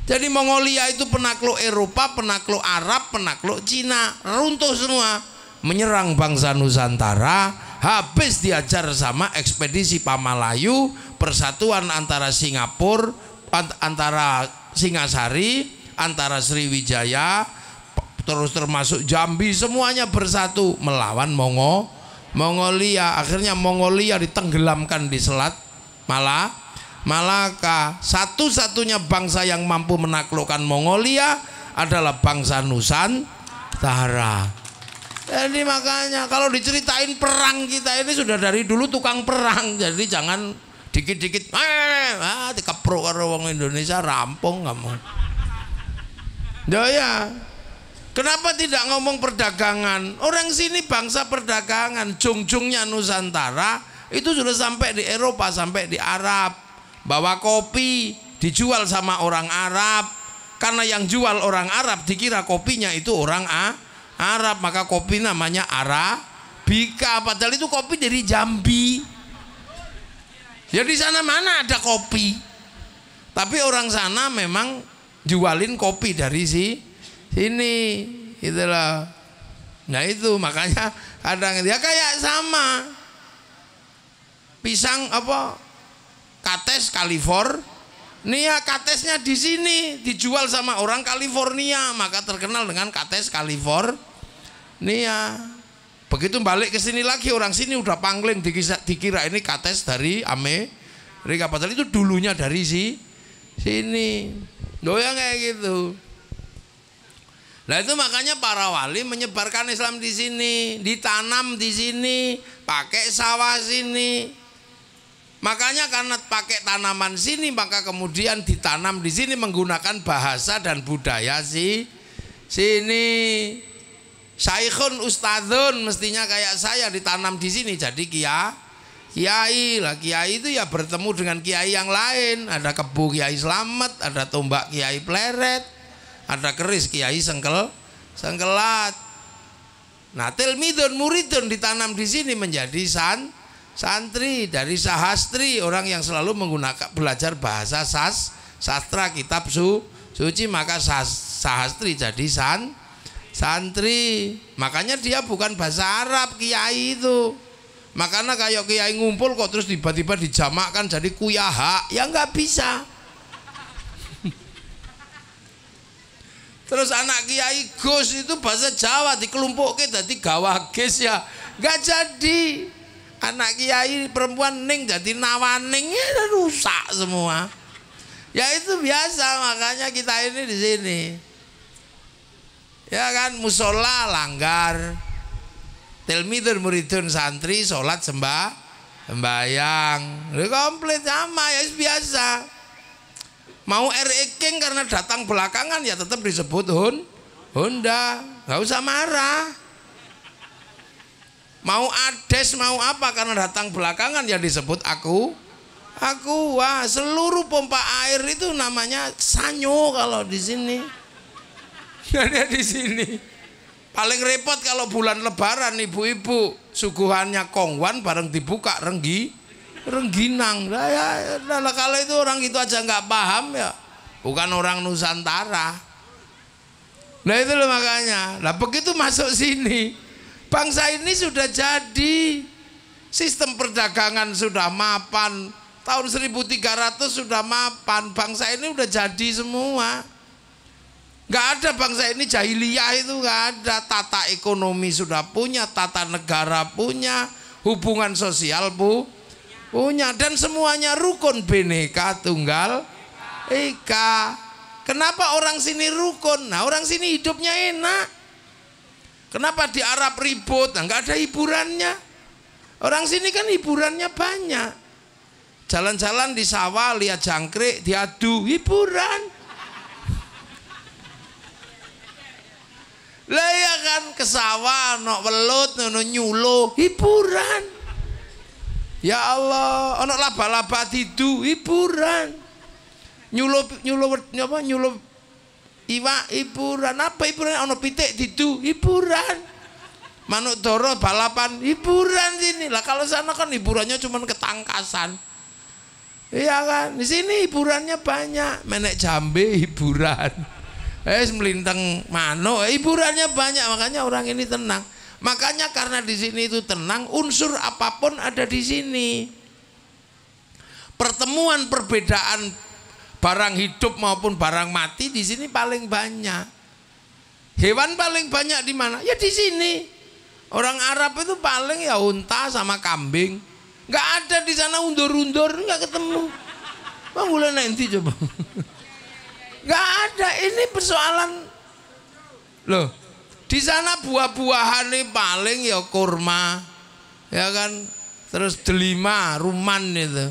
Jadi Mongolia itu penakluk Eropa, penakluk Arab, penakluk Cina, runtuh semua. Menyerang bangsa Nusantara, habis diajar sama ekspedisi Pamalayu, persatuan antara Singapura, antara Singasari, antara Sriwijaya, terus termasuk Jambi, semuanya bersatu melawan Mongolia. Akhirnya Mongolia ditenggelamkan di Selat Malaka. Satu-satunya bangsa yang mampu menaklukkan Mongolia adalah bangsa Nusantara. Jadi makanya kalau diceritain perang kita ini sudah dari dulu tukang perang. Jadi jangan dikit-dikit dikepruk karo wong Indonesia rampung kamu. Ya. Kenapa tidak ngomong perdagangan? Orang sini bangsa perdagangan. Jung-jungnya Nusantara itu sudah sampai di Eropa, sampai di Arab. Bawa kopi dijual sama orang Arab. Karena yang jual orang Arab dikira kopinya itu orang Arab, maka kopi namanya Arabica. Padahal itu kopi dari Jambi. Ya di sana mana ada kopi. Tapi orang sana memang jualin kopi dari sini, itulah. Nah itu makanya kadang dia kayak sama pisang kates California, katesnya di sini dijual sama orang California, maka terkenal dengan kates California. Begitu balik ke sini lagi orang sini udah pangling dikira ini kates dari Amerika, padahal itu dulunya dari sini. Doang kayak gitu. Nah itu makanya para wali menyebarkan Islam di sini, ditanam di sini, pakai sawah sini. Makanya karena pakai tanaman sini, maka kemudian ditanam di sini menggunakan bahasa dan budaya sini. Saikhun ustadzun mestinya kayak saya ditanam di sini jadi kiai lah. Kiai itu ya bertemu dengan kiai yang lain. Ada kebu Kiai Slamet, ada tombak Kiai Pleret, ada keris Kiai Sengkelat. Nah, tilmidun muridun ditanam di sini menjadi santri dari sahastri, orang yang selalu menggunakan belajar bahasa sastra kitab suci, maka sahastri jadi santri. Makanya dia bukan bahasa Arab kiai itu. Makanya kayak kiai ngumpul kok terus tiba-tiba dijamakkan jadi kuyaha, ya nggak bisa. Terus anak kiai Gus itu bahasa Jawa dikelompoknya jadi gawages, ya nggak jadi. Anak kiai perempuan ning jadi nawaning, ya rusak semua. Ya itu biasa, makanya kita ini di sini. Ya kan, musola langgar, tilmidun muridun santri sholat sembahyang, komplit sama, ya biasa. Mau RE-king karena datang belakangan ya tetap disebut Honda, nggak usah marah. Mau ades mau apa karena datang belakangan ya disebut aku. Wah, seluruh pompa air itu namanya sanyo kalau di sini. Ada di sini. Paling repot kalau bulan Lebaran ibu-ibu suguhannya kongwan bareng dibuka rengginang. Nah, kalau itu orang itu aja nggak paham ya, bukan orang Nusantara. Nah itu loh makanya. Nah begitu masuk sini. Bangsa ini sudah jadi, sistem perdagangan sudah mapan, tahun 1300 sudah mapan, bangsa ini udah jadi semua. Gak ada bangsa ini jahiliyah itu gak ada, tata ekonomi sudah punya, tata negara punya, hubungan sosial punya, dan semuanya rukun bineka tunggal ika. Kenapa orang sini rukun? Nah orang sini hidupnya enak. Kenapa di Arab ribut? Nah, nggak ada hiburannya. Orang sini kan hiburannya banyak. Jalan-jalan di sawah, lihat jangkrik, diadu, hiburan. Lah ya kan ke sawah, nok welut, no nyulo, hiburan. Ya Allah, ono laba-laba tidu, hiburan. Nyulo iwak hiburan, apa hiburan? Ono pitik didu hiburan, manuk doro balapan hiburan sini lah. Kalau sana kan hiburannya cuma ketangkasan. Iya kan? Di sini hiburannya banyak, menek jambe hiburan. Melintang mano, hiburannya banyak, makanya orang ini tenang. Makanya karena di sini itu tenang, unsur apapun ada di sini. Pertemuan perbedaan barang hidup maupun barang mati di sini paling banyak. Hewan paling banyak di mana? Ya di sini. Orang Arab itu paling ya unta sama kambing. Nggak ada di sana undur-undur, nggak ketemu. Bang boleh nanti coba. Nggak ada. Ini persoalan loh. Di sana buah-buahan ini paling ya kurma, ya kan, terus delima, ruman itu.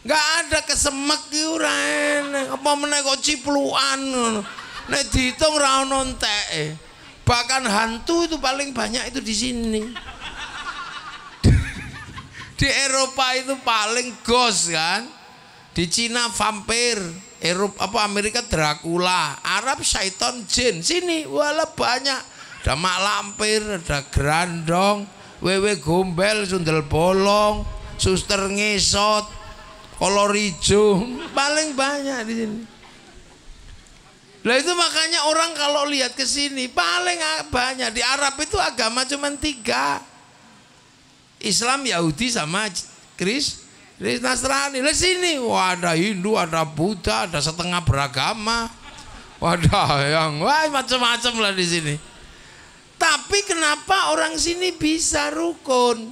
Nggak ada kesemek yuran, apa meneh kok cipluan, nek dihitung ra ono enteke. Bahkan hantu itu paling banyak itu di sini. Di Eropa itu paling ghost kan, di Cina vampir, Eropa apa Amerika Dracula, Arab syaiton jin, sini wala banyak. Ada mak lampir, ada gerandong, wewe gombel, sundel bolong, suster ngesot, kolor hijau, paling banyak di sini. Lah itu makanya orang kalau lihat ke sini paling banyak. Di Arab itu agama cuma 3. Islam, Yahudi sama Nasrani. Lah sini wah ada Hindu, ada Buddha, ada setengah beragama. Wadah yang macam-macam lah di sini. Tapi kenapa orang sini bisa rukun?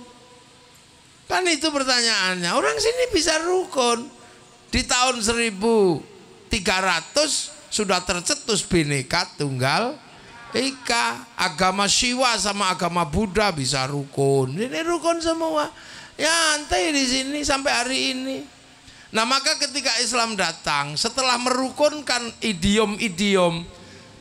Kan itu pertanyaannya. Orang sini bisa rukun. Di tahun 1300 sudah tercetus Bhinneka Tunggal Ika. Agama Siwa sama agama Buddha bisa rukun. Ini rukun semua. Ya antai di sini sampai hari ini. Nah maka ketika Islam datang, setelah merukunkan idiom-idiom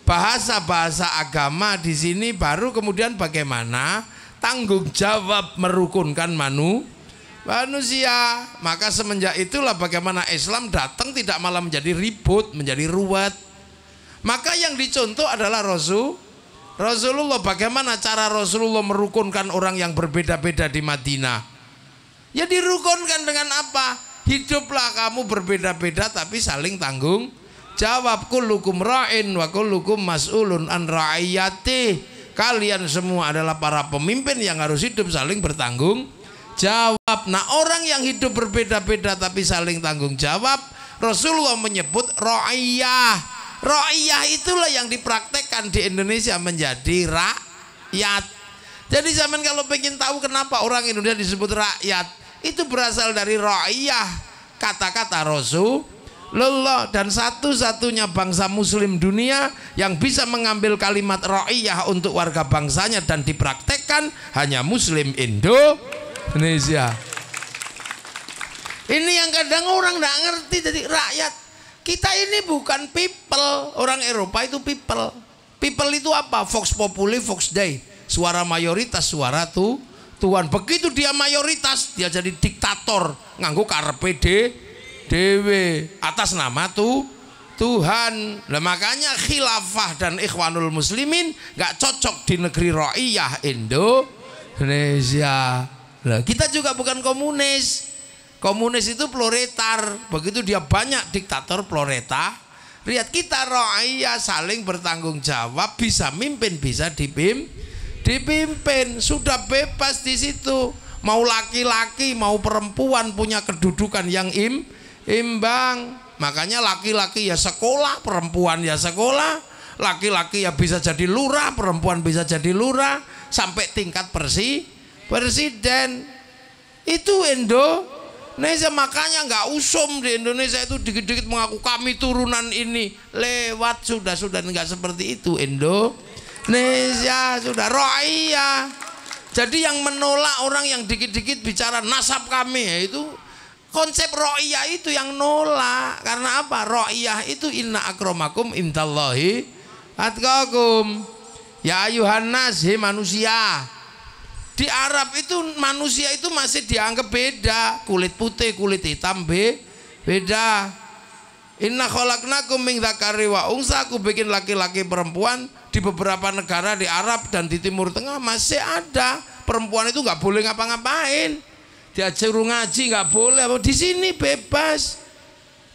bahasa-bahasa agama di sini, baru kemudian bagaimana tanggung jawab merukunkan manusia. Maka semenjak itulah bagaimana Islam datang tidak malah menjadi ribut, menjadi ruwet. Maka yang dicontoh adalah Rasulullah. Bagaimana cara Rasulullah merukunkan orang yang berbeda-beda di Madinah? Ya dirukunkan dengan apa? Hiduplah kamu berbeda-beda tapi saling tanggung jawab. Kullukum ra'in wa kullukum mas'ulun an ra'iyati. Kalian semua adalah para pemimpin yang harus hidup saling bertanggung jawab. Nah orang yang hidup berbeda-beda tapi saling tanggung jawab, Rasulullah menyebut ra'iyah. Ra'iyah itulah yang dipraktekkan di Indonesia menjadi rakyat. Jadi zaman kalau pengen tahu kenapa orang Indonesia disebut rakyat, itu berasal dari ra'iyah, kata-kata Rasulullah. Dan satu-satunya bangsa muslim dunia yang bisa mengambil kalimat ra'iyah untuk warga bangsanya dan dipraktekkan hanya muslim Indonesia. Ini yang kadang orang tidak ngerti. Jadi rakyat kita ini bukan people. Orang Eropa itu people. People itu apa? Vox populi, vox dei. Suara mayoritas, suara Tuhan. Begitu dia mayoritas, dia jadi diktator nganggo karepe dewe atas nama Tuhan. Nah, makanya khilafah dan ikhwanul muslimin gak cocok di negeri ra'iyah Indonesia. Nah, kita juga bukan komunis. Komunis itu proletar. Begitu dia banyak diktator proletar. Lihat kita ra'iyah saling bertanggung jawab, bisa mimpin, bisa dipimpin, sudah bebas di situ. Mau laki-laki, mau perempuan punya kedudukan yang imbang. Makanya laki-laki ya sekolah, perempuan ya sekolah. Laki-laki ya bisa jadi lurah, perempuan bisa jadi lurah, sampai tingkat presiden. Itu Indonesia. Makanya nggak usum di Indonesia itu dikit-dikit mengaku kami turunan ini. Lewat sudah nggak seperti itu Indonesia, sudah ra'iyah. Jadi yang menolak orang yang dikit-dikit bicara nasab kami, itu konsep ra'iyah itu yang nolak. Karena apa? Ra'iyah itu inna akramakum indallahi atqakum. Ya ayuhan nas, he manusia. Di Arab itu manusia itu masih dianggap beda. Kulit putih, kulit hitam beda. Inna khalaqnakum min dzakari wa unsa. Aku bikin laki-laki perempuan. Di beberapa negara di Arab dan di Timur Tengah masih ada perempuan itu nggak boleh ngapa-ngapain. Disuruh ngaji nggak boleh. Di sini bebas.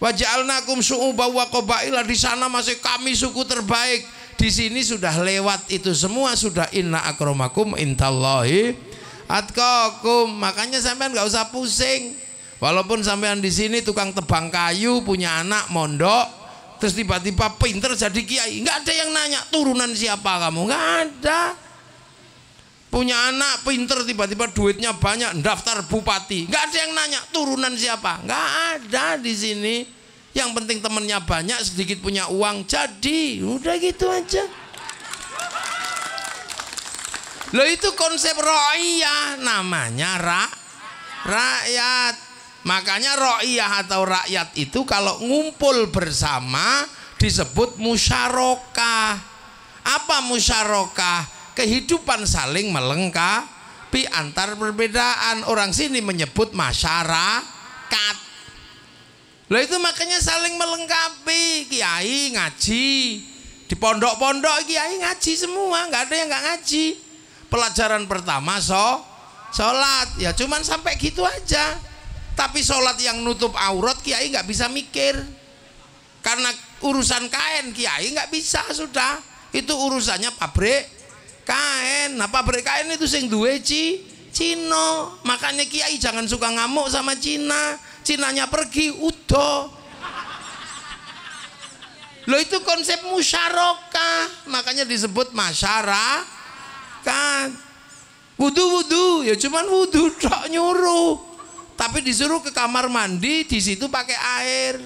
Wa ja'alnakum syu'uban wa qabaila, di sana masih kami suku terbaik. Di sini sudah lewat itu semua, sudah inna akramakum indallahi atqakum. Makanya sampean nggak usah pusing. Walaupun sampean di sini tukang tebang kayu, punya anak mondok, terus tiba-tiba pinter jadi kiai, nggak ada yang nanya turunan siapa kamu, nggak ada. Punya anak pinter tiba-tiba duitnya banyak, daftar bupati, nggak ada yang nanya turunan siapa, nggak ada di sini. Yang penting temennya banyak, sedikit punya uang, jadi udah gitu aja. Loh itu konsep ro'iyah, namanya rakyat. Makanya ro'iyah atau rakyat itu kalau ngumpul bersama disebut musyarakah. Apa musyarakah? Kehidupan saling melengkapi antar perbedaan. Orang sini menyebut masyarakat. Lah itu makanya saling melengkapi. Kiai ngaji di pondok-pondok, kiai ngaji semua, nggak ada yang nggak ngaji. Pelajaran pertama sholat, ya cuman sampai gitu aja. Tapi sholat yang nutup aurat kiai nggak bisa mikir, karena urusan kain kiai nggak bisa, sudah itu urusannya pabrik kain. Nah pabrik kain itu sing duwe Cina. Makanya kiai jangan suka ngamuk sama Cina. Cinanya pergi udah. Loh itu konsep musyarakah, makanya disebut masyarakat. Wudu ya cuman wudu tok nyuruh. Tapi disuruh ke kamar mandi, di situ pakai air.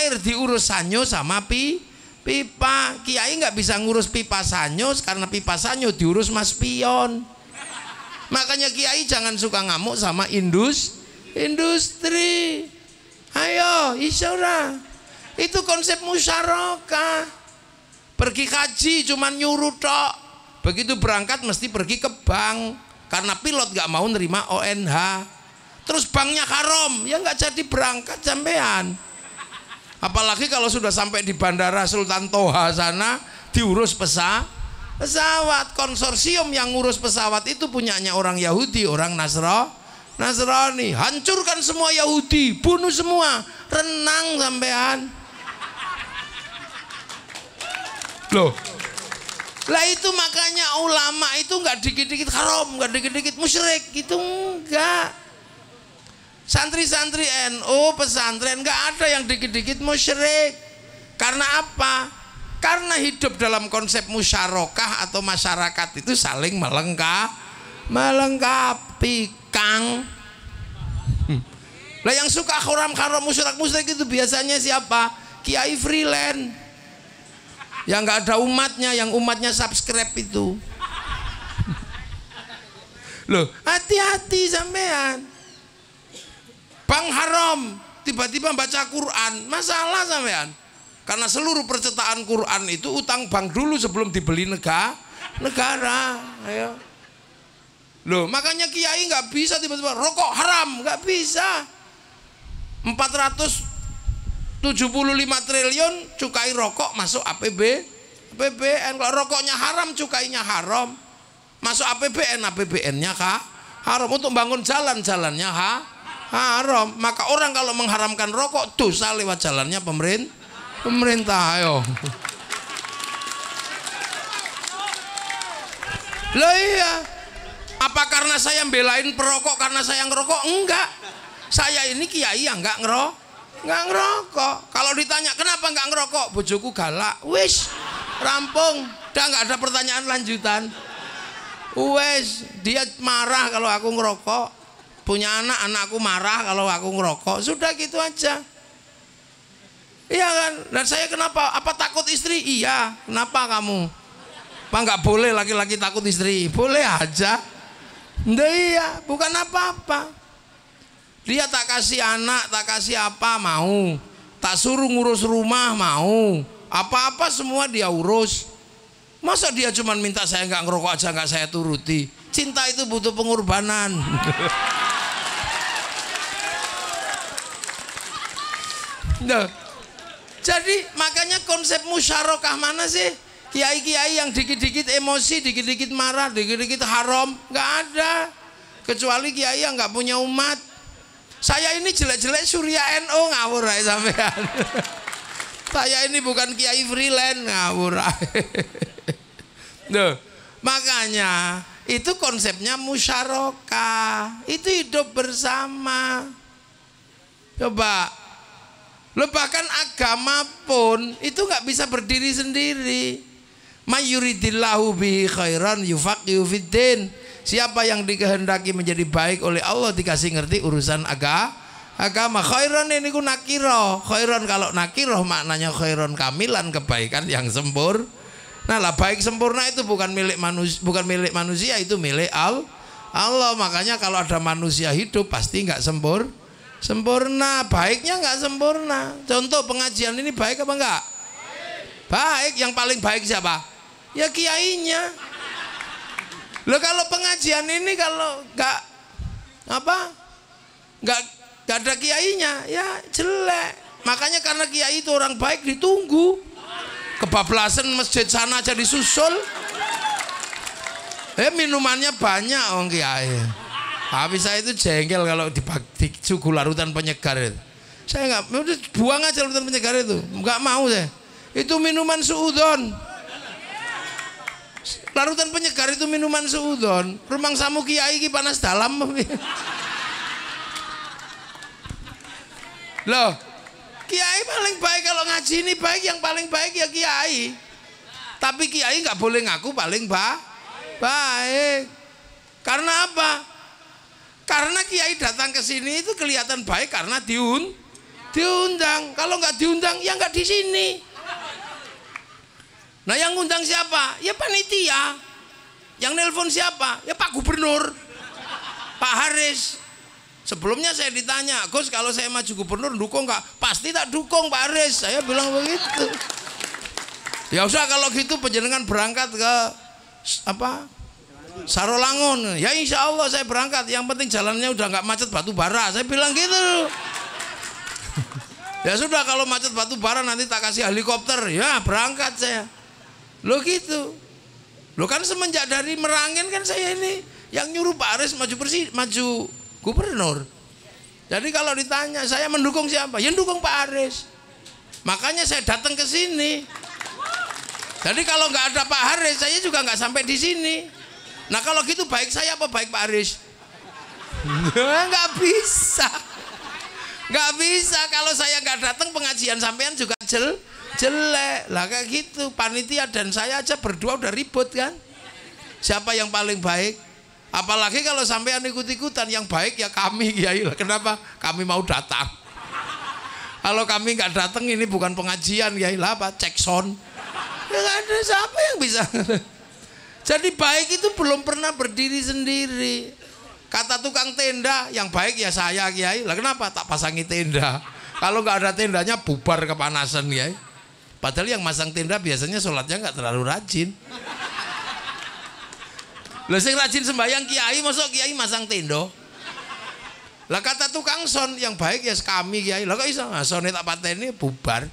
Air diurus sanyo sama pipa. Kiai nggak bisa ngurus pipa sanyo karena pipa sanyo diurus Mas Pion. Makanya kiai jangan suka ngamuk sama industri. Ayo, isyara. Itu konsep musyarakah. Pergi haji cuman nyuruh tok. Begitu berangkat mesti pergi ke bank karena pilot nggak mau nerima ONH. Terus banknya haram, ya nggak jadi berangkat sampean. Apalagi kalau sudah sampai di Bandara Sultan Toha sana diurus pesawat. Konsorsium yang ngurus pesawat itu punyanya orang Yahudi, orang Nasrani. Hancurkan semua Yahudi, bunuh semua, renang sampean. Loh, lah itu makanya ulama itu nggak dikit-dikit haram, nggak dikit-dikit musyrik, gitu enggak. Santri-santri NU, pesantren nggak ada yang dikit-dikit musyrik. Karena apa? Karena hidup dalam konsep musyarakah atau masyarakat itu saling melengkapi, Kang. Lah yang suka haram-haram musyrik itu biasanya siapa? Kiai freelance. Yang nggak ada umatnya, yang umatnya subscribe itu. Loh, hati-hati sampean. Bang haram, tiba-tiba baca Quran, masalah sampean. Karena seluruh percetakan Quran itu utang bank dulu sebelum dibeli negara. Ayo. Loh, makanya kiai nggak bisa tiba-tiba rokok haram, nggak bisa. 475 triliun cukai rokok masuk APBN. Kalau rokoknya haram, cukainya haram. Masuk APBN-nya haram. Untuk bangun jalan-jalannya haram. Maka orang kalau mengharamkan rokok dosa lewat jalannya pemerintah. Ayo. Loh iya. Apa karena saya belain perokok karena saya ngerokok? Enggak. Saya ini kiai yang enggak ngerokok. Kalau ditanya kenapa enggak ngerokok? Bojoku galak. Wis, rampung. Udah enggak ada pertanyaan lanjutan. Wes, dia marah kalau aku ngerokok. Punya anakku marah kalau aku ngerokok. Sudah gitu aja. Iya kan? Dan saya kenapa? Apa takut istri? Iya. Kenapa kamu? Apa nggak boleh laki-laki takut istri? Boleh aja. Nggak, iya, bukan apa-apa. Dia tak kasih anak, tak kasih apa, mau. Tak suruh ngurus rumah, mau. Apa-apa semua dia urus. Masa dia cuma minta saya nggak ngerokok aja nggak saya turuti? Cinta itu butuh pengorbanan. Nah, jadi makanya konsep musyarakah mana sih? Kiai-kiai yang dikit-dikit emosi, dikit-dikit marah, dikit-dikit haram, nggak ada. Kecuali kiai yang nggak punya umat. Saya ini jelek-jelek Surya NU ngawur ae sampean. Saya ini bukan kiai freelance ngawur ae. Loh, makanya itu konsepnya musyarakah. Itu hidup bersama. Coba, lo bahkan agama pun itu nggak bisa berdiri sendiri. Mayuridillahu bihi khairan yufaqihu fiddin. Siapa yang dikehendaki menjadi baik oleh Allah dikasih ngerti urusan agama. Khairan ini ku nakiro. Khairan kalau nakiro maknanya khairan kamilan, kebaikan yang sempurna. Nah lah, baik sempurna itu bukan milik manusia, itu milik Allah. Makanya kalau ada manusia hidup pasti nggak sempurna, baiknya nggak sempurna. Contoh pengajian ini baik apa enggak? Baik. Yang paling baik siapa? Ya kiainya. Loh, kalau pengajian ini kalau nggak ada kiainya ya jelek. Makanya karena kiai itu orang baik ditunggu. Kebablasan masjid sana aja disusul. Minumannya banyak orang kiai. Habis saya itu jengkel kalau disuguh larutan penyegar itu. Saya nggak, buang aja larutan penyegar itu, nggak mau saya. Itu minuman suudon. Larutan penyegar itu minuman suudon. Rumang samu kiai ki panas dalam. Loh, kiai paling baik kalau ngaji ini baik, yang paling baik ya kiai. Tapi kiai nggak boleh ngaku paling baik. Karena apa? Karena kiai datang ke sini itu kelihatan baik karena diundang. Kalau nggak diundang ya nggak di sini. Nah yang ngundang siapa? Ya panitia. Yang nelpon siapa? Ya Pak Gubernur, Pak Haris. Sebelumnya saya ditanya, Gus kalau saya maju gubernur dukung nggak? Pasti tak dukung Pak Haris. Saya bilang begitu. Ya usah kalau gitu panjenengan berangkat ke Sarolangun. Ya insya Allah saya berangkat. Yang penting jalannya udah nggak macet batu bara. Saya bilang gitu. Ya sudah, kalau macet batu bara nanti tak kasih helikopter. Ya berangkat saya. Loh gitu. Loh kan semenjak dari Merangin kan saya ini yang nyuruh Pak Aris maju gubernur. Jadi kalau ditanya saya mendukung siapa? Ya mendukung Pak Aris. Makanya saya datang ke sini. Jadi kalau nggak ada Pak Haris saya juga nggak sampai di sini. Nah kalau gitu baik saya apa baik Pak Haris? Nggak bisa. Nggak bisa, kalau saya nggak datang pengajian sampean juga jelek lah kayak gitu. Panitia dan saya aja berdua udah ribut kan. Siapa yang paling baik? Apalagi kalau sampean ikut-ikutan, yang baik ya kami kiai lah. Kenapa? Kami mau datang. Kalau kami nggak datang ini bukan pengajian kiai lah, apa cek sound. Ya nggak ada siapa yang bisa. Jadi baik itu belum pernah berdiri sendiri. Kata tukang tenda, yang baik ya saya kiai. Lah kenapa? Tak pasangi tenda. Kalau nggak ada tendanya bubar kepanasan kiai. Padahal yang masang tenda biasanya sholatnya nggak terlalu rajin. Lah sing rajin sembahyang kiai, masuk kiai masang tenda. Lah kata tukang son, yang baik ya kami kiai. Lah kok iso? Nah, sone tak pateni bubar.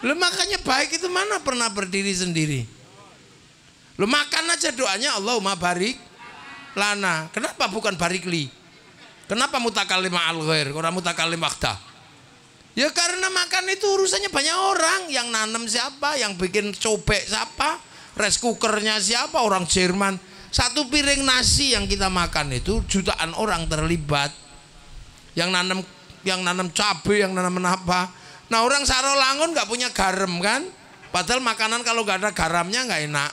Lah makanya baik itu mana pernah berdiri sendiri. Lo makan aja doanya Allahumma barik lana. Kenapa bukan barikli? Kenapa mutakalim al ghair, orang mutakalim wahdah? Ya karena makan itu urusannya banyak orang. Yang nanam siapa, yang bikin cobek siapa, rice cookernya siapa, orang Jerman. Satu piring nasi yang kita makan itu jutaan orang terlibat. Yang nanam cabai, yang nanam apa. Nah orang Sarolangun nggak punya garam kan? Padahal makanan kalau nggak ada garamnya nggak enak.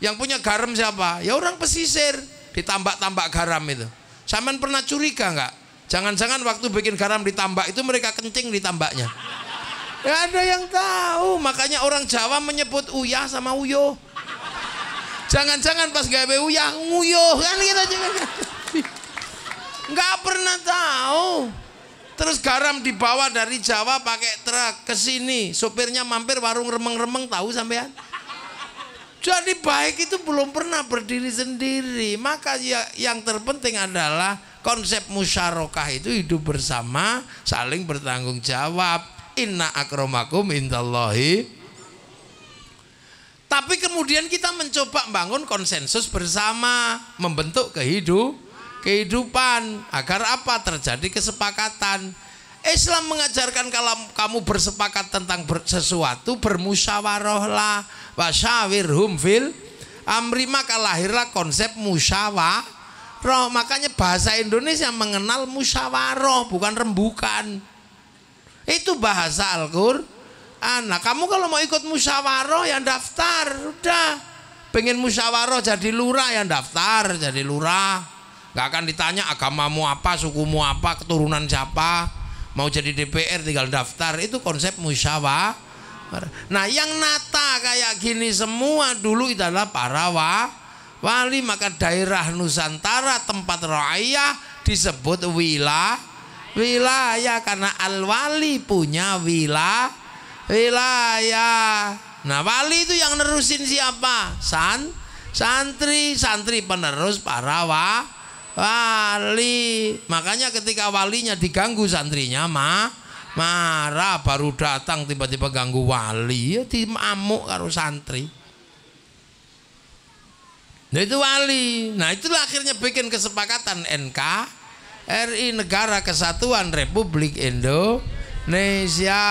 Yang punya garam siapa? Ya orang pesisir, ditambak-tambak garam itu. Sampean pernah curiga nggak? Jangan-jangan waktu bikin garam ditambak itu mereka kencing ditambaknya. Ya ada yang tahu. Makanya orang Jawa menyebut uyah sama uyo. Jangan-jangan pas gawe uyah nguyuh kan kita juga nggak pernah tahu. Terus garam dibawa dari Jawa pakai truk ke sini, sopirnya mampir warung remeng-remeng, tahu sampean? Jadi baik itu belum pernah berdiri sendiri. Maka ya, yang terpenting adalah konsep musyarakah itu hidup bersama, saling bertanggung jawab. Inna akramakum indallahi. Tapi kemudian kita mencoba bangun konsensus bersama, membentuk kehidupan. Agar apa? Terjadi kesepakatan. Islam mengajarkan kalau kamu bersepakat tentang sesuatu, bermusyawarahlah. Wasyawirhum fil amri, maka lahirlah konsep musyawarah. Makanya bahasa Indonesia mengenal musyawarah, bukan rembukan. Itu bahasa Al-Qur'an. Nah, kamu kalau mau ikut musyawarah ya daftar, udah. Pengen musyawarah jadi lurah ya daftar jadi lurah. Gak akan ditanya agamamu apa, sukumu apa, keturunan siapa. Mau jadi DPR tinggal daftar. Itu konsep musyawarah. Nah, yang nata kayak gini semua dulu adalah para wali. Maka daerah Nusantara tempat ra'iyah disebut wilayah karena al-wali punya wilayah. Nah, wali itu yang nerusin siapa? Santri penerus para wali. Makanya ketika walinya diganggu santrinya marah, baru datang tiba-tiba ganggu wali ya diamuk karo santri. Nah, itu wali. Nah, itulah akhirnya bikin kesepakatan NKRI, Negara Kesatuan Republik Indonesia.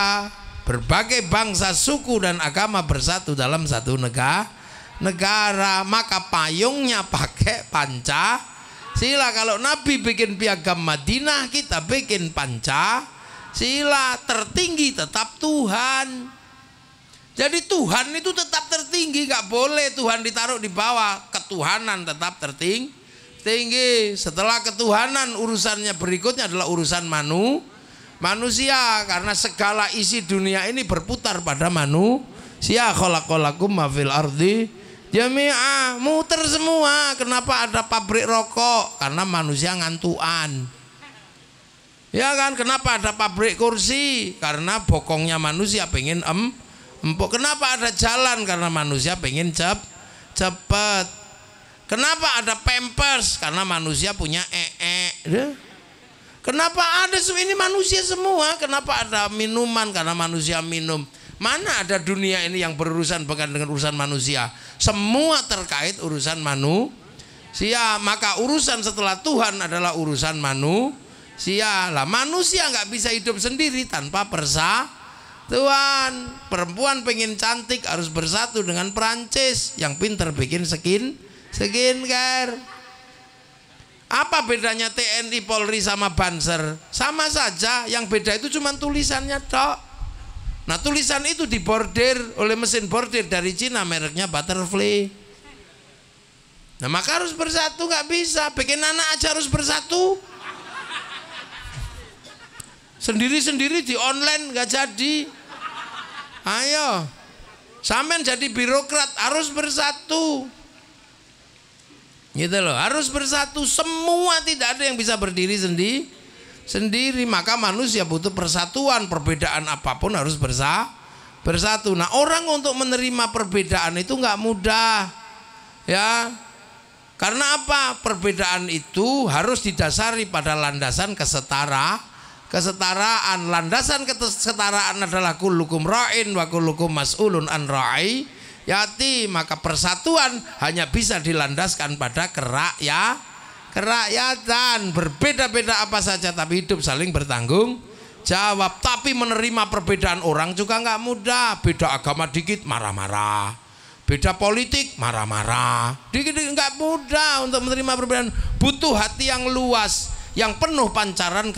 Berbagai bangsa, suku dan agama bersatu dalam satu negara. Maka payungnya pakai Pancasila. Kalau Nabi bikin piagam Madinah, kita bikin Pancasila. Tertinggi tetap Tuhan. Jadi Tuhan itu tetap tertinggi, gak boleh Tuhan ditaruh di bawah. Ketuhanan tetap tertinggi. Setelah ketuhanan, urusannya berikutnya adalah urusan manusia, karena segala isi dunia ini berputar pada manusia. Khalaqalakum ma fil ardi jami'a, muter semua. Kenapa ada pabrik rokok? Karena manusia ngantuan. Ya kan? Kenapa ada pabrik kursi? Karena bokongnya manusia pengen empuk. Kenapa ada jalan? Karena manusia pengen cepet. Kenapa ada pampers? Karena manusia punya Kenapa ada ini manusia semua? Kenapa ada minuman? Karena manusia minum. Mana ada dunia ini yang berurusan bukan dengan urusan manusia? Semua terkait urusan manusia. Maka urusan setelah Tuhan adalah urusan manusia. Lah, manusia nggak bisa hidup sendiri tanpa persatuan. Perempuan pengen cantik harus bersatu dengan Perancis yang pinter bikin skincare. Apa bedanya TNI, Polri sama Banser? Sama saja, yang beda itu cuma tulisannya tok. Nah, tulisan itu dibordir oleh mesin bordir dari Cina, mereknya Butterfly. Nah, maka harus bersatu, nggak bisa. Bikin anak aja harus bersatu. Sendiri-sendiri di online nggak jadi. Ayo, sampean jadi birokrat harus bersatu. Gitu loh, harus bersatu semua, tidak ada yang bisa berdiri sendiri. Maka manusia butuh persatuan, perbedaan apapun harus bersatu. Nah, orang untuk menerima perbedaan itu nggak mudah, ya. Karena apa? Perbedaan itu harus didasari pada landasan kesetaraan. Landasan kesetaraan adalah kullukum ra'in wa kullukum mas'ulun an ra'i yati. Maka persatuan hanya bisa dilandaskan pada kerakyatan. Berbeda-beda apa saja tapi hidup saling bertanggung jawab. Tapi menerima perbedaan orang juga nggak mudah. Beda agama dikit marah-marah, beda politik marah-marah, dikit-dikit nggak mudah untuk menerima perbedaan. Butuh hati yang luas, yang penuh pancaran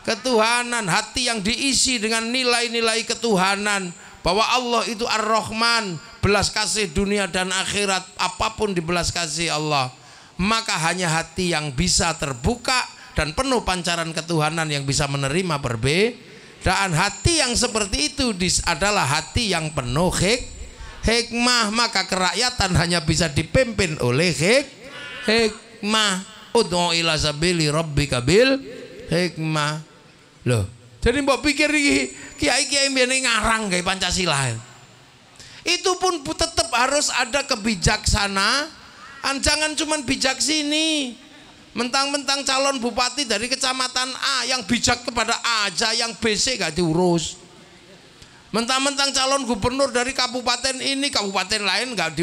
ketuhanan, hati yang diisi dengan nilai-nilai ketuhanan. Bahwa Allah itu Ar-Rahman, belas kasih dunia dan akhirat, apapun dibelas kasih Allah. Maka hanya hati yang bisa terbuka dan penuh pancaran ketuhanan yang bisa menerima perbedaan. Hati yang seperti itu adalah hati yang penuh hikmah. Maka kerakyatan hanya bisa dipimpin oleh hikmah. Ud'u ila sabili rabbika bil hikmah. Loh, jadi mbok pikir iki kiai-kiai mbiyane ngarang gawe Pancasila. Itu pun tetap harus ada kebijaksanaan. Jangan cuma bijak sini. Mentang-mentang calon bupati dari kecamatan A yang bijak kepada A aja, yang BC gak diurus. Mentang-mentang calon gubernur dari kabupaten ini, kabupaten lain gak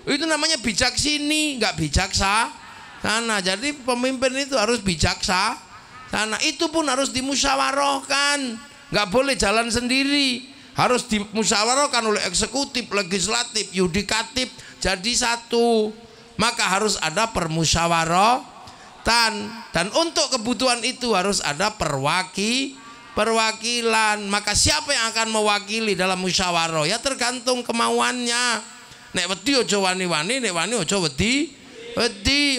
itu namanya bijak sini, gak bijaksana. Nah, jadi pemimpin itu harus bijaksana. Itu pun harus dimusyawarahkan. Nggak boleh jalan sendiri. Harus dimusyawarahkan oleh eksekutif, legislatif, yudikatif. Jadi satu. Maka harus ada permusyawaratan. Dan untuk kebutuhan itu harus ada perwakilan. Maka siapa yang akan mewakili dalam musyawarah? Ya tergantung kemauannya. Nek wedi aja wani-wani, nek wani aja wedi.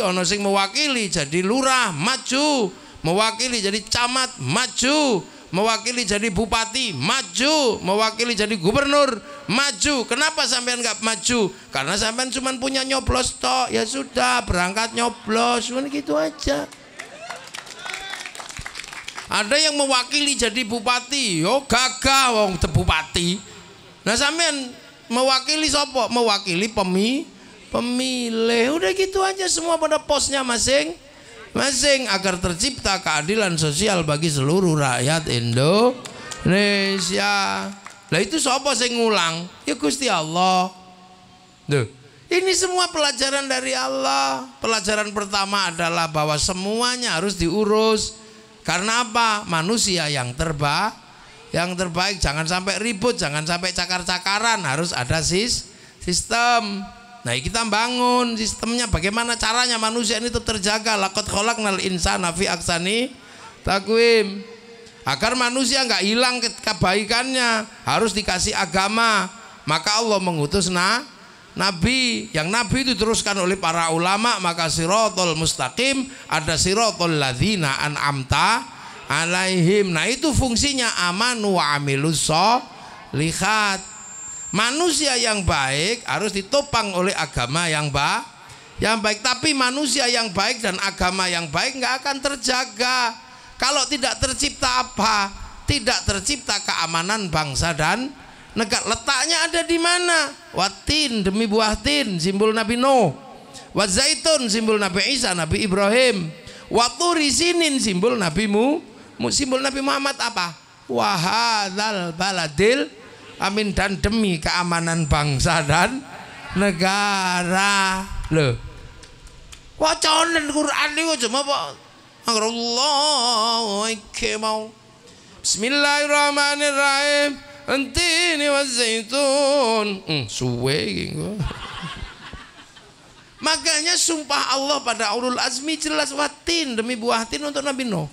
Ono sing mewakili jadi lurah, maju. Mewakili jadi camat, maju. Mewakili jadi bupati, maju. Mewakili jadi gubernur, maju. Kenapa sampean nggak maju? Karena sampean cuma punya nyoblos tok. Ya sudah, berangkat nyoblos, cuma gitu aja. Ada yang mewakili jadi bupati, yo gagah wong bupati. Nah sampean mewakili sopo? Mewakili pemilih. Udah gitu aja, semua pada posnya masing-masing agar tercipta keadilan sosial bagi seluruh rakyat Indonesia. Lah itu sopo sing ngulang? Ya Gusti Allah. Duh. Ini semua pelajaran dari Allah. Pelajaran pertama adalah bahwa semuanya harus diurus. Karena apa? Manusia yang terbaik, jangan sampai ribut, jangan sampai cakar-cakaran, harus ada sistem. Nah, kita bangun sistemnya, bagaimana caranya manusia ini tetap terjaga. Laqad khalaqnal insana fi ahsani taqwim. Agar manusia nggak hilang kebaikannya, harus dikasih agama. Maka Allah mengutus nabi. Yang nabi itu teruskan oleh para ulama. Maka siratal mustaqim, ada siratal ladzina an'amta alaihim. Nah itu fungsinya amanu wa amilus sholihat. Manusia yang baik harus ditopang oleh agama yang baik. Tapi manusia yang baik dan agama yang baik nggak akan terjaga kalau tidak tercipta apa? Tidak tercipta keamanan bangsa dan negara. Letaknya ada di mana? Watin, demi buah tin, simbol Nabi Nuh. Wazaitun, simbol Nabi Isa, Nabi Ibrahim. Waturi sinin, simbol simbol Nabi Muhammad apa? Wahadzal baladil amin, dan demi keamanan bangsa dan negara. Loh, wacana Quran niku cuma apa? Allahu akbar. Bismillahirrahmanirrahim. Antini wazaitun. Suwe gitu. Makanya sumpah Allah pada ulul azmi jelas, watin, demi buah tin untuk Nabi Nuh.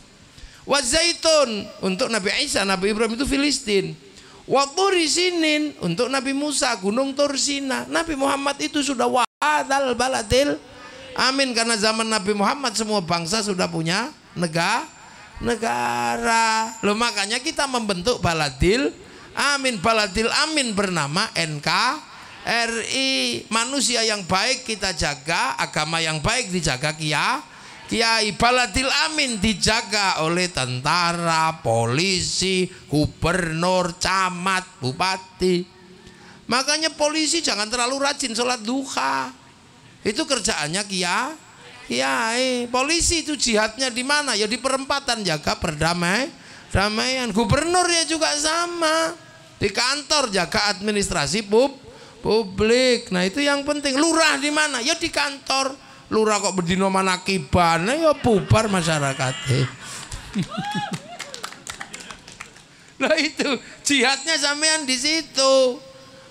Wazaitun untuk Nabi Isa, Nabi Ibrahim itu Filistin. Waturi sinin untuk Nabi Musa, gunung Tursina. Nabi Muhammad itu sudah wa'adal baladil amin, karena zaman Nabi Muhammad semua bangsa sudah punya negara. Loh, makanya kita membentuk baladil amin. Baladil amin bernama NKRI. Manusia yang baik kita jaga, agama yang baik dijaga kiai. Baladil amin dijaga oleh tentara, polisi, gubernur, camat, bupati. Makanya polisi jangan terlalu rajin sholat duha. Itu kerjaannya kiai. Polisi itu jihadnya di mana? Ya di perempatan, jaga perdamaian. Gubernur ya juga sama. Di kantor jaga administrasi publik. Nah itu yang penting. Lurah di mana? Ya di kantor. Lurah kok berdino manakiban, ya bubar masyarakatnya. Nah itu jihadnya sampean di situ.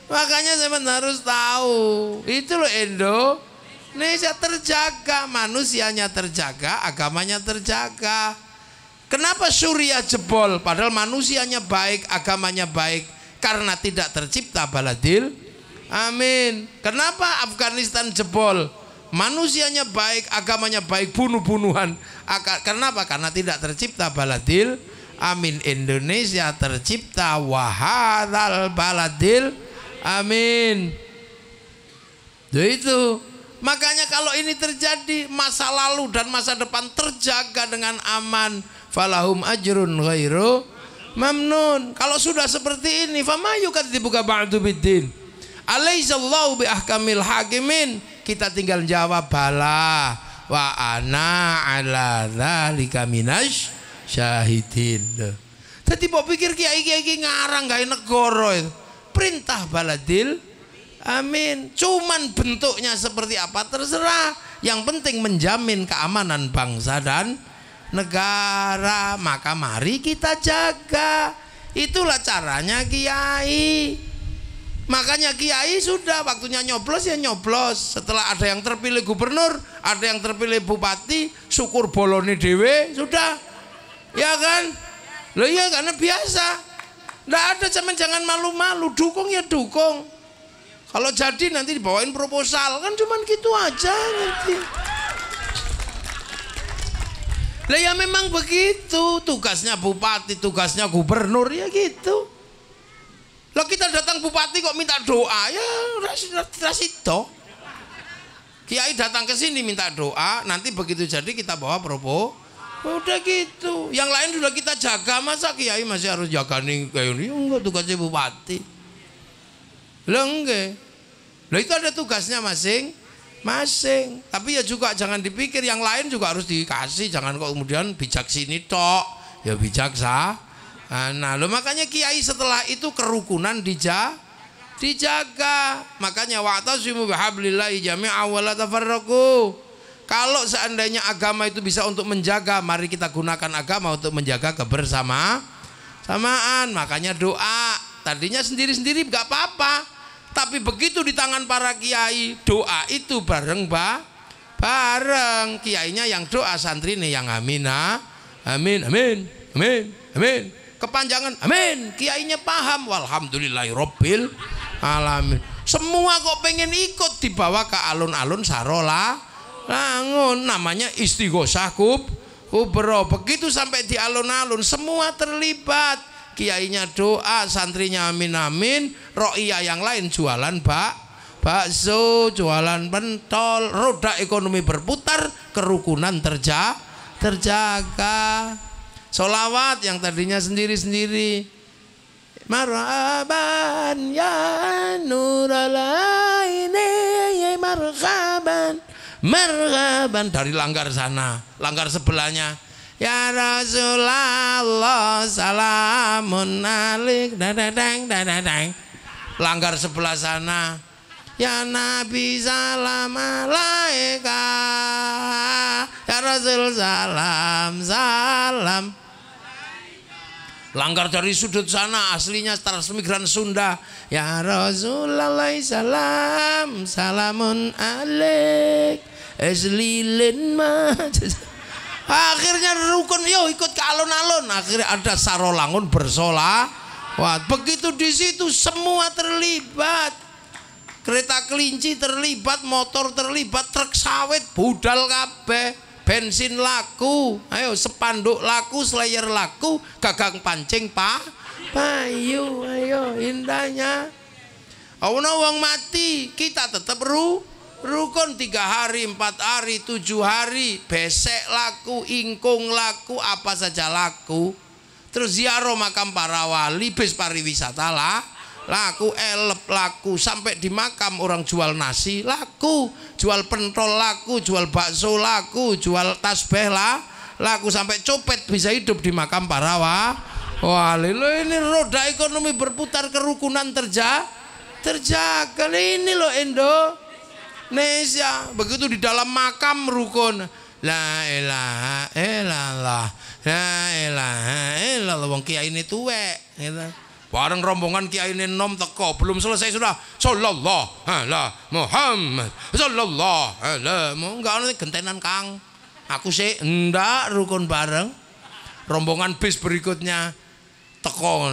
Makanya sampean harus tahu. Itu loh Indonesia terjaga, manusianya terjaga, agamanya terjaga. Kenapa Suriah jebol padahal manusianya baik, agamanya baik? Karena tidak tercipta baladil amin. Kenapa Afghanistan jebol? Manusianya baik, agamanya baik, bunuh-bunuhan. Kenapa? Karena tidak tercipta baladil amin. Indonesia tercipta wahadzal baladil amin. Itu makanya kalau ini terjadi, masa lalu dan masa depan terjaga dengan aman. Falahum ajrun ghairu mamnun. Kalau sudah seperti ini, fama yukadzibuka ba'du biddin. Alaihissallahu bi ahkamil hakimin. Kita tinggal jawab bala wa ana ala dzalika minasy syahidin. Jadi mbok pikir kiai-kiai ngarang gawe negara itu. Perintah baladil amin. Cuman bentuknya seperti apa terserah. Yang penting menjamin keamanan bangsa dan negara. Maka mari kita jaga. Itulah caranya kiai. Makanya kiai sudah waktunya nyoblos ya nyoblos. Setelah ada yang terpilih gubernur, ada yang terpilih bupati, syukur bolone dewe sudah. Ya kan? Loh iya karena biasa. Nggak ada jangan malu-malu, dukung ya dukung. Kalau jadi nanti dibawain proposal kan cuman gitu aja nanti. Lah ya memang begitu, tugasnya bupati, tugasnya gubernur ya gitu. Lah kita datang bupati kok minta doa ya rasito. Kiai datang ke sini minta doa, nanti begitu jadi kita bawa proposal. Udah gitu. Yang lain sudah kita jaga, masa kiai masih harus jaga nih kayak ini? Enggak, tugasnya bupati. Lah enggak. Lah itu ada tugasnya masing-masing. Tapi ya juga jangan dipikir yang lain juga harus dikasih, jangan kok kemudian bijak sini tok. Ya bijak sah. Nah, lo makanya kiai setelah itu kerukunan dijaga. Makanya wa'tasimu bihablillahi jami'an wa la tafarraqu. Kalau seandainya agama itu bisa untuk menjaga, mari kita gunakan agama untuk menjaga kebersamaan. Makanya doa. Tadinya sendiri-sendiri gak apa-apa, tapi begitu di tangan para kiai, doa itu bareng kiainya yang doa, santri nih yang amin. Kepanjangan amin, kiainya paham, walhamdulillahirabbil alamin. Semua kok pengen ikut dibawa ke alun-alun sarola langun, namanya istighosah kubro. Begitu sampai di alun-alun semua terlibat, kiainya doa, santrinya amin, ro'iyah yang lain jualan bakso, jualan pentol, roda ekonomi berputar, kerukunan terjaga. Solawat yang tadinya sendiri-sendiri, marhaban ya nuralaini ya marhaban dari langgar sana, langgar sebelahnya, ya Rasulullah salamun alik dadadang. Langgar sebelah sana, ya Nabi salam alaika, ya Rasul salam. Langgar dari sudut sana, aslinya transmigran Sunda, ya Rasulullah salamun alaik eslilin mah. Akhirnya rukun yo ikut ke alun-alun, akhirnya ada sarolangun bersolawat. Begitu di situ semua terlibat, kereta kelinci terlibat, motor terlibat, truk sawit budal kabeh, bensin laku, ayo sepanduk laku, slayer laku, gagang pancing payu, ayo indahnya. Ana wong mati, kita tetap rukun 3 hari, 4 hari, 7 hari, besek laku, ingkung laku, apa saja laku. Terus ziarah makam para wali, bis pariwisata laku, elep laku, sampai di makam orang jual nasi laku, jual pentol laku, jual bakso laku, jual tasbih laku, sampai copet bisa hidup di makam para wali. Lo ini roda ekonomi berputar, kerukunan terjaga. Ini lo Indonesia. Begitu di dalam makam rukun, la ilaha illallah, la ilaha illallah. Wong kiai ini tuwek gitu. Bareng rombongan kiai ini nom teko, belum selesai sudah sallallahu ala Muhammad sallallahu ala Muhammad. Enggak ada gentenan Kang. Aku sih ndak rukun bareng. Rombongan bis berikutnya teko.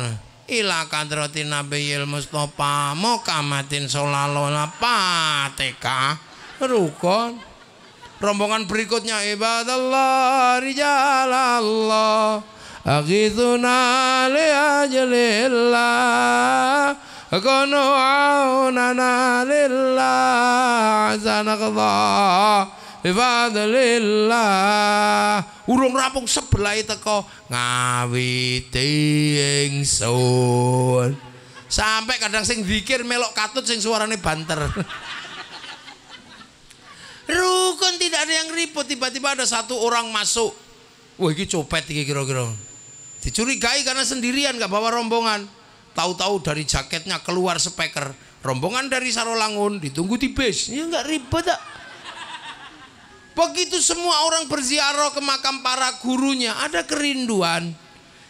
Ila kadratin Nabiyil Mustafa Muhammadin sallallahu alaihi wasallam rukun. Rombongan berikutnya ibadallah rijalallah aghithuna li ajlillah akunu aunana lillah azanaqallah bifadlillah. Urung rampung sebelah teko ngawiti ingsun, sampai kadang sing zikir melok katut sing suarane banter. Rukun tidak ada yang ribut. Tiba-tiba ada satu orang masuk, wah ini copet ini kira-kira, dicurigai karena sendirian gak bawa rombongan. Tahu-tahu dari jaketnya keluar speaker, rombongan dari Sarolangun ditunggu di bis. Ya nggak ribet tak? Begitu semua orang berziarah ke makam para gurunya, ada kerinduan.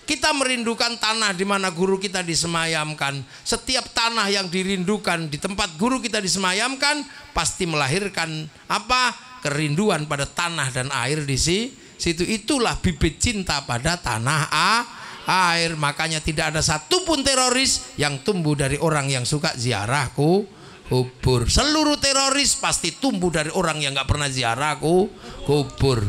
Kita merindukan tanah di mana guru kita disemayamkan. Setiap tanah yang dirindukan di tempat guru kita disemayamkan pasti melahirkan apa? Kerinduan pada tanah dan air di situ. Itulah bibit cinta pada tanah air. Makanya tidak ada satupun teroris yang tumbuh dari orang yang suka ziarah kubur. Seluruh teroris pasti tumbuh dari orang yang nggak pernah ziarah kubur.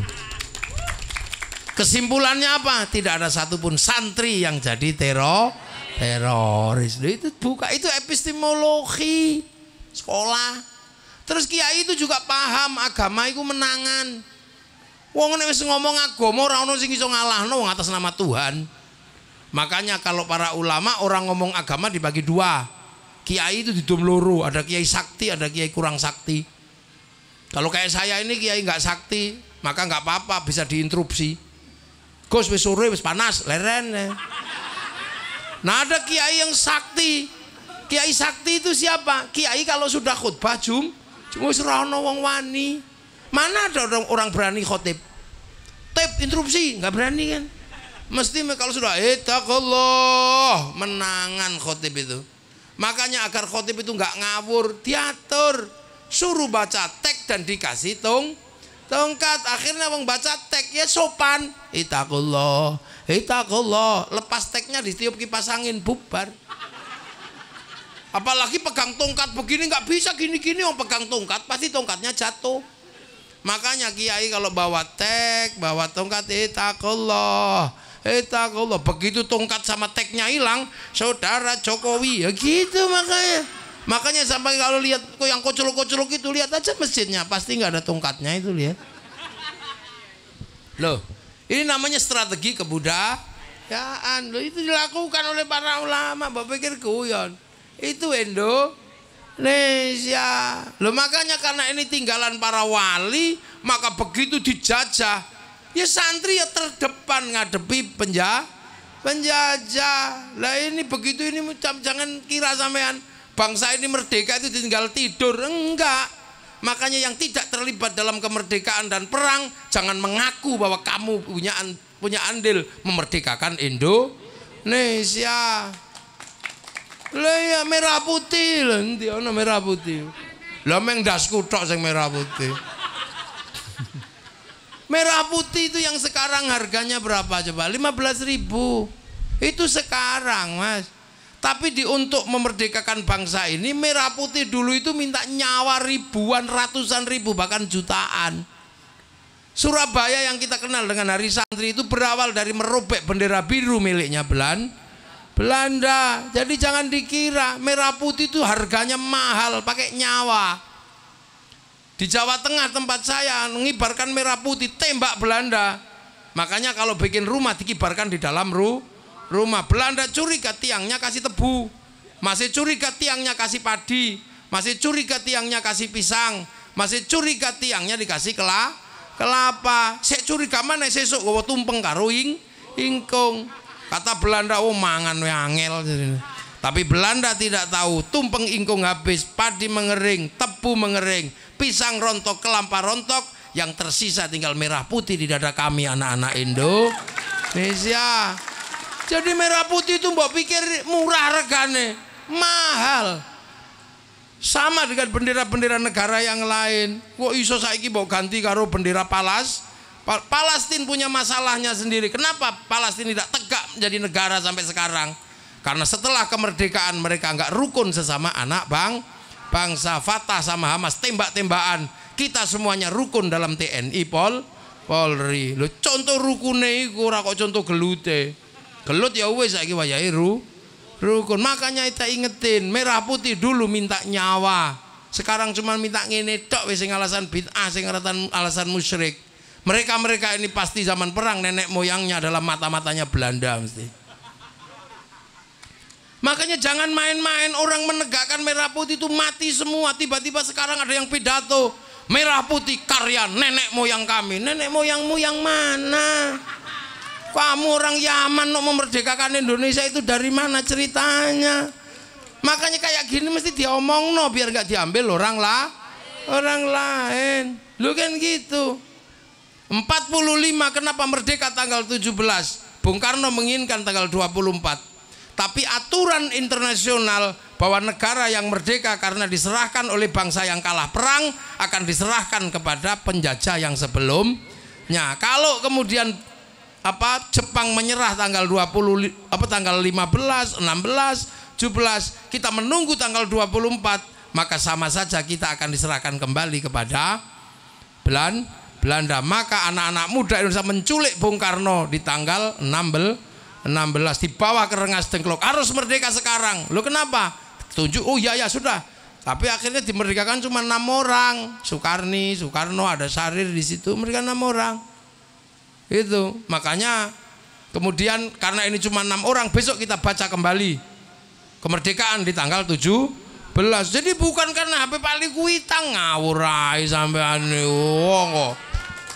Kesimpulannya apa? Tidak ada satupun santri yang jadi teroris. Itu buka, itu epistemologi sekolah. Terus kiai itu juga paham agama itu menangan. Wong nek wis ngomong agama ora ono sing iso ngalahno atas nama Tuhan. Makanya kalau para ulama orang ngomong agama dibagi dua. Kiai itu didom loro, ada kiai sakti, ada kiai kurang sakti. Kalau kayak saya ini kiai nggak sakti, maka nggak apa-apa, bisa diinterupsi. Gus wis sore wis panas leren. Nah ada kiai yang sakti. Kiai sakti itu siapa? Kiai kalau sudah khutbah wis ora ono wong wani. Mana ada orang berani khotib? Interupsi nggak berani kan? Mesti kalau sudah taqallah menangan khotib itu. Makanya agar khotib itu nggak ngawur, diatur, suruh baca teks dan dikasih tongkat. Akhirnya wong baca teks ya sopan. Itaqullah. Lepas teksnya ditiup kipas angin bubar. Apalagi pegang tongkat begini nggak bisa gini-gini, orang pegang tongkat pasti tongkatnya jatuh. Makanya kiai kalau bawa teks, bawa tongkat itaqullah. Begitu tongkat sama teksnya hilang, saudara Jokowi ya gitu makanya sampai kalau lihat yang kocelok-kocelok itu lihat aja masjidnya pasti nggak ada tongkatnya itu lihat. Loh, ini namanya strategi kebudayaan. Loh, itu dilakukan oleh para ulama. Bapak pikir guyon. Itu Indonesia. Loh, makanya karena ini tinggalan para wali, maka begitu dijajah, ya santri ya terdepan ngadepi penjajah. Lah ini begitu ini jangan kira sampean bangsa ini merdeka itu tinggal tidur, enggak. Makanya yang tidak terlibat dalam kemerdekaan dan perang jangan mengaku bahwa kamu punya andil memerdekakan Indonesia. Lah ya merah putih lho, endi ana merah putih. Lah meng dasku tok sing merah putih. Merah putih itu yang sekarang harganya berapa coba? 15.000. Itu sekarang, Mas. Tapi untuk memerdekakan bangsa ini, merah putih dulu itu minta nyawa ribuan, ratusan ribu, bahkan jutaan. Surabaya yang kita kenal dengan Hari Santri itu berawal dari merobek bendera biru miliknya Belanda. Jadi jangan dikira merah putih itu harganya mahal, pakai nyawa. Di Jawa Tengah tempat saya mengibarkan merah putih, tembak Belanda. Makanya kalau bikin rumah dikibarkan di dalam rumah. Belanda curiga tiangnya kasih tebu, masih curiga tiangnya kasih padi, masih curiga tiangnya kasih pisang, masih curiga tiangnya dikasih kelapa. Saya curiga mana sesuk gowo tumpeng karo ingkung. Kata Belanda, oh mangan we angel. Tapi Belanda tidak tahu, tumpeng ingkung habis, padi mengering, tebu mengering, pisang rontok, kelapa rontok, yang tersisa tinggal merah putih di dada kami anak-anak Indonesia. Jadi merah putih itu mbok pikir murah regane, mahal. Sama dengan bendera-bendera negara yang lain. Kok iso saiki mbok ganti karo bendera Palestina punya masalahnya sendiri. Kenapa Palestina tidak tegak menjadi negara sampai sekarang? Karena setelah kemerdekaan mereka nggak rukun sesama anak bangsa. Fatah sama Hamas tembak-tembakan. Kita semuanya rukun dalam TNI Polri. Lo contoh rukune iku ora kok contoh gelute. Gelut ya wis saiki wayahe rukun. Makanya kita ingetin, merah putih dulu minta nyawa. Sekarang cuma minta ngene tok wis sing alasan bid'ah, sing alasan musyrik. Mereka ini pasti zaman perang nenek moyangnya adalah mata-matanya Belanda mesti. Makanya jangan main-main, orang menegakkan merah putih itu mati semua. Tiba-tiba sekarang ada yang pidato, merah putih karya nenek moyang kami. Nenek moyangmu yang mana? Kamu orang Yaman mau memerdekakan Indonesia itu dari mana ceritanya? Makanya kayak gini mesti diomong no biar nggak diambil orang lain. Lu kan gitu. 45 kenapa merdeka tanggal 17? Bung Karno menginginkan tanggal 24. Tapi aturan internasional bahwa negara yang merdeka karena diserahkan oleh bangsa yang kalah perang akan diserahkan kepada penjajah yang sebelumnya. Kalau kemudian Jepang menyerah tanggal 20 tanggal 15, 16, 17, kita menunggu tanggal 24, maka sama saja kita akan diserahkan kembali kepada Belanda. Maka anak-anak muda Indonesia menculik Bung Karno di tanggal 16 dibawa ke Rengas Dengklok, harus merdeka sekarang. Lo kenapa? Tunjuk, oh ya sudah. Tapi akhirnya dimerdekakan cuma 6 orang. Soekarni, Soekarno, ada Sarir di situ, mereka 6 orang. Itu makanya kemudian karena ini cuma 6 orang, besok kita baca kembali kemerdekaan di tanggal 17. Jadi bukan karena HP Pak Likuitang ngawur ae sampean kok.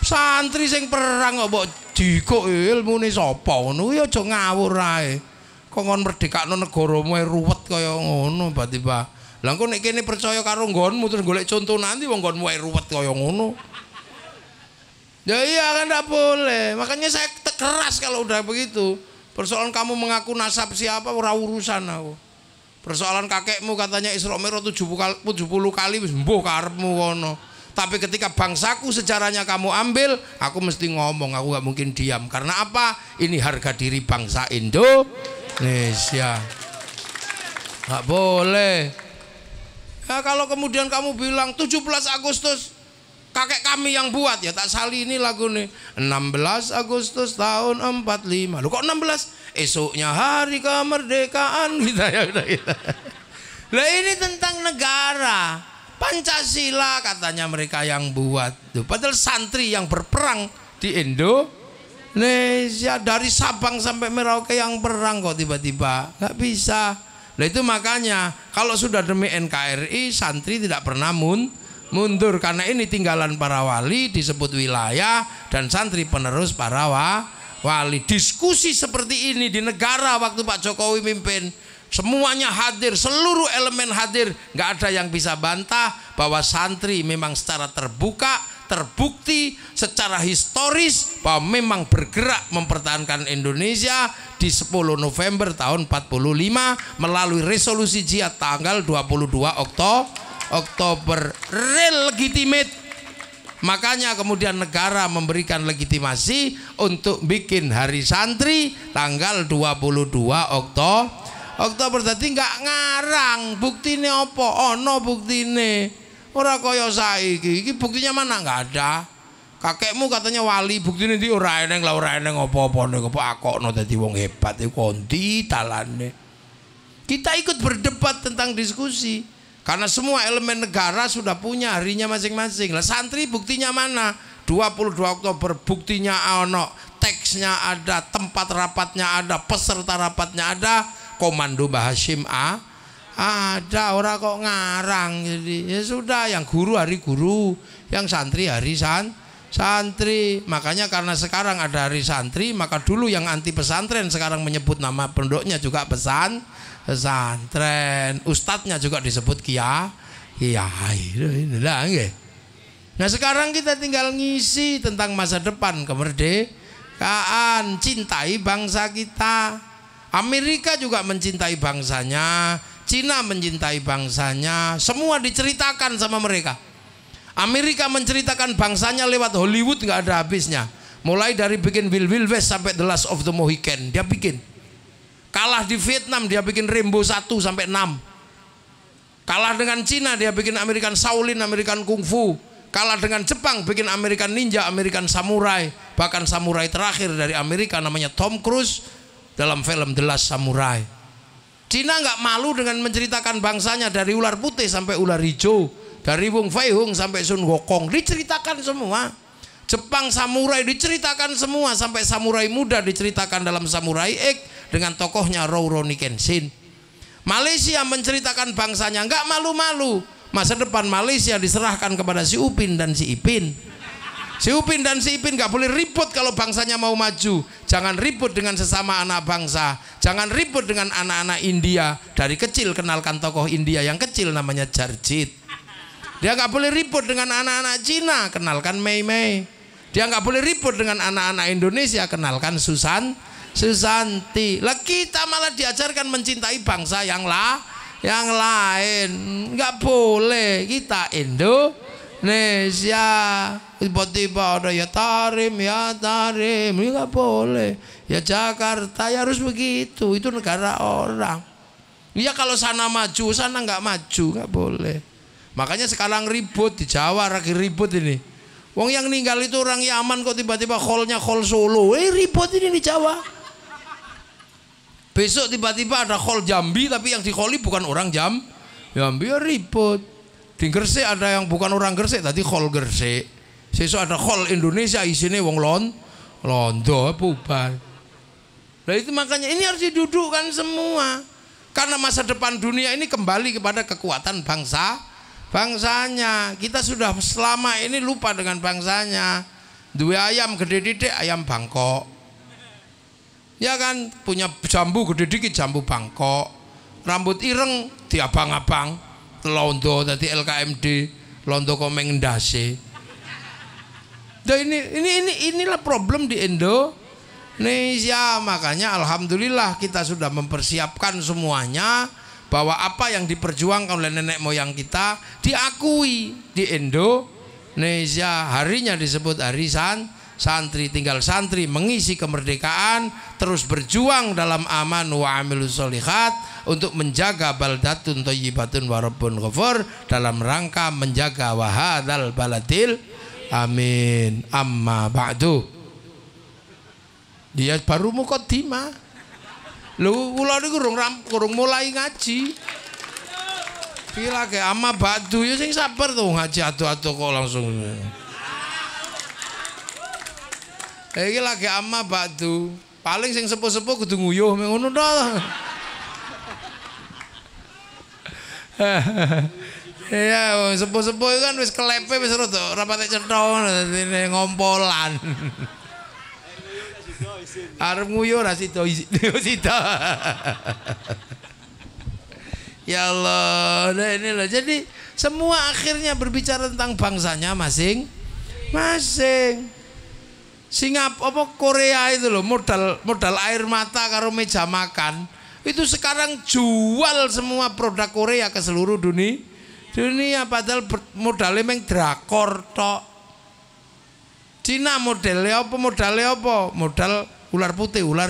Santri sing perang kok mbok dikok ilmune sapa ngono ya aja ngawur ae. Kok ngon merdekakno negaramu ruwet kaya ngono tiba-tiba. Lah engko nek kene percaya karo nggonmu terus golek contoh nanti wong nggonmu ruwet kaya ngono. Ya iya kan tidak boleh. Makanya saya keras kalau udah begitu. Persoalan kamu mengaku nasab siapa ora urusan aku. Persoalan kakekmu katanya Isra Mi'raj 70 kali wis mbuh karepmu kono. Tapi ketika bangsaku sejarahnya kamu ambil, aku mesti ngomong, aku gak mungkin diam. Karena apa? Ini harga diri bangsa Indonesia. Gak boleh. Ya kalau kemudian kamu bilang 17 Agustus kakek kami yang buat, ya tak sali ini lagu nih 16 Agustus tahun 45. Loh kok 16? Esoknya hari kemerdekaan kita ya udah kita. Lah ini tentang negara. Pancasila katanya mereka yang buat. Tuh, padahal santri yang berperang di Indonesia dari Sabang sampai Merauke yang perang kok tiba-tiba nggak bisa. Nah itu makanya kalau sudah demi NKRI santri tidak pernah mundur karena ini tinggalan para wali disebut wilayah dan santri penerus para wali. Diskusi seperti ini di negara waktu Pak Jokowi mimpin semuanya hadir, seluruh elemen hadir, nggak ada yang bisa bantah bahwa santri memang secara terbuka terbukti secara historis bahwa memang bergerak mempertahankan Indonesia di 10 November tahun 45 melalui resolusi jihad tanggal 22 Oktober real legitimate. Makanya kemudian negara memberikan legitimasi untuk bikin hari santri tanggal 22 Oktober. Tadi nggak ngarang buktine apa ono buktine ora kaya saiki iki buktinya mana nggak ada. Kakekmu katanya wali buktine ndi ora eneng lah ora eneng apa-apa nek kok akokno dadi wong hebat iku kondi talane. Kita ikut berdebat tentang diskusi karena semua elemen negara sudah punya harinya masing-masing. Lah santri buktinya mana? 22 Oktober buktinya ono, teksnya ada, tempat rapatnya ada, peserta rapatnya ada, komando Mbah Hashim ada, ora kok ngarang. Jadi ya sudah, yang guru hari guru, yang santri hari santri. Makanya karena sekarang ada hari santri, maka dulu yang anti pesantren sekarang menyebut nama penduknya juga pesantren, ustadznya juga disebut kiai. Nah sekarang kita tinggal ngisi tentang masa depan kemerdekaan, cintai bangsa kita. Amerika juga mencintai bangsanya, Cina mencintai bangsanya, semua diceritakan sama mereka. Amerika menceritakan bangsanya lewat Hollywood nggak ada habisnya. Mulai dari bikin Wild West sampai The Last of the Mohican dia bikin. Kalah di Vietnam dia bikin Rambo 1 sampai 6. Kalah dengan Cina dia bikin American Shaolin, American Kung Fu. Kalah dengan Jepang bikin American Ninja, American Samurai. Bahkan samurai terakhir dari Amerika namanya Tom Cruise dalam film The Last Samurai. Cina nggak malu dengan menceritakan bangsanya dari ular putih sampai ular hijau, dari Wong Fei Hung sampai Sun Wukong diceritakan semua. Jepang samurai diceritakan semua sampai samurai muda diceritakan dalam Samurai X dengan tokohnya Rurouni Kenshin. Malaysia menceritakan bangsanya nggak malu-malu. Masa depan Malaysia diserahkan kepada si Upin dan si Ipin. Si Upin dan si Ipin gak boleh ribut kalau bangsanya mau maju. Jangan ribut dengan sesama anak bangsa. Jangan ribut dengan anak-anak India. Dari kecil kenalkan tokoh India yang kecil namanya Jarjit. Dia nggak boleh ribut dengan anak-anak Cina, kenalkan Mei Mei. Dia nggak boleh ribut dengan anak-anak Indonesia, kenalkan Susanti. Lah kita malah diajarkan mencintai bangsa yang lain. Nggak boleh. Kita Indonesia. Tiba-tiba ada ya Tarim, ini nggak boleh. Ya Jakarta, ya harus begitu. Itu negara orang. Ya kalau sana maju, sana nggak maju, nggak boleh. Makanya sekarang ribut di Jawa, lagi ribut ini. Wong yang ninggal itu orang Yaman kok tiba-tiba kholnya khol Solo. Ribut ini di Jawa. Besok tiba-tiba ada khol Jambi, tapi yang dikholi bukan orang Jambi, ya ribut. Di Gresik ada yang bukan orang Gresik, tadi khol Gresik. Besok ada khol Indonesia, isinya wong Londo, bubar. Nah itu makanya ini harus didudukkan semua. Karena masa depan dunia ini kembali kepada kekuatan bangsanya. Kita sudah selama ini lupa dengan bangsanya. Dua ayam gede didik, ayam Bangkok. Ya kan, punya jambu gede dikit, jambu Bangkok. Rambut ireng di abang-abang, Londo tadi LKMD, Londo komeng ndase. Nah inilah problem di Indonesia. Makanya alhamdulillah kita sudah mempersiapkan semuanya, bahwa apa yang diperjuangkan oleh nenek moyang kita diakui di Indonesia. Harinya disebut hari santri. Tinggal santri mengisi kemerdekaan, terus berjuang dalam aman wa amilus sholihat untuk menjaga baldatun thayyibatun wa rabbun ghafur, dalam rangka menjaga wahadal baladil amin. Amma ba'du. Dia baru muqaddimah. Lho kula niku kurang mulai ngaji. Iki lagi amma ba'du ya sing sabar tuh ngaji adu-adu kok langsung. Iki lagi amma ba'du. Paling sing sepuh-sepuh kudu nguyuh ngono to. Ya sepuh-sepuh kan wis kelepe wis rada rapate cetha ngompolan. Arep nguyuh ra sida. Ya Allah, nah inilah. Jadi semua akhirnya berbicara tentang bangsanya masing-masing. Singapura Korea itu loh, modal air mata karo meja makan. Itu sekarang jual semua produk Korea ke seluruh dunia, padahal modalnya meng drakor tok. Cina modalnya apa? Modal ular putih, ular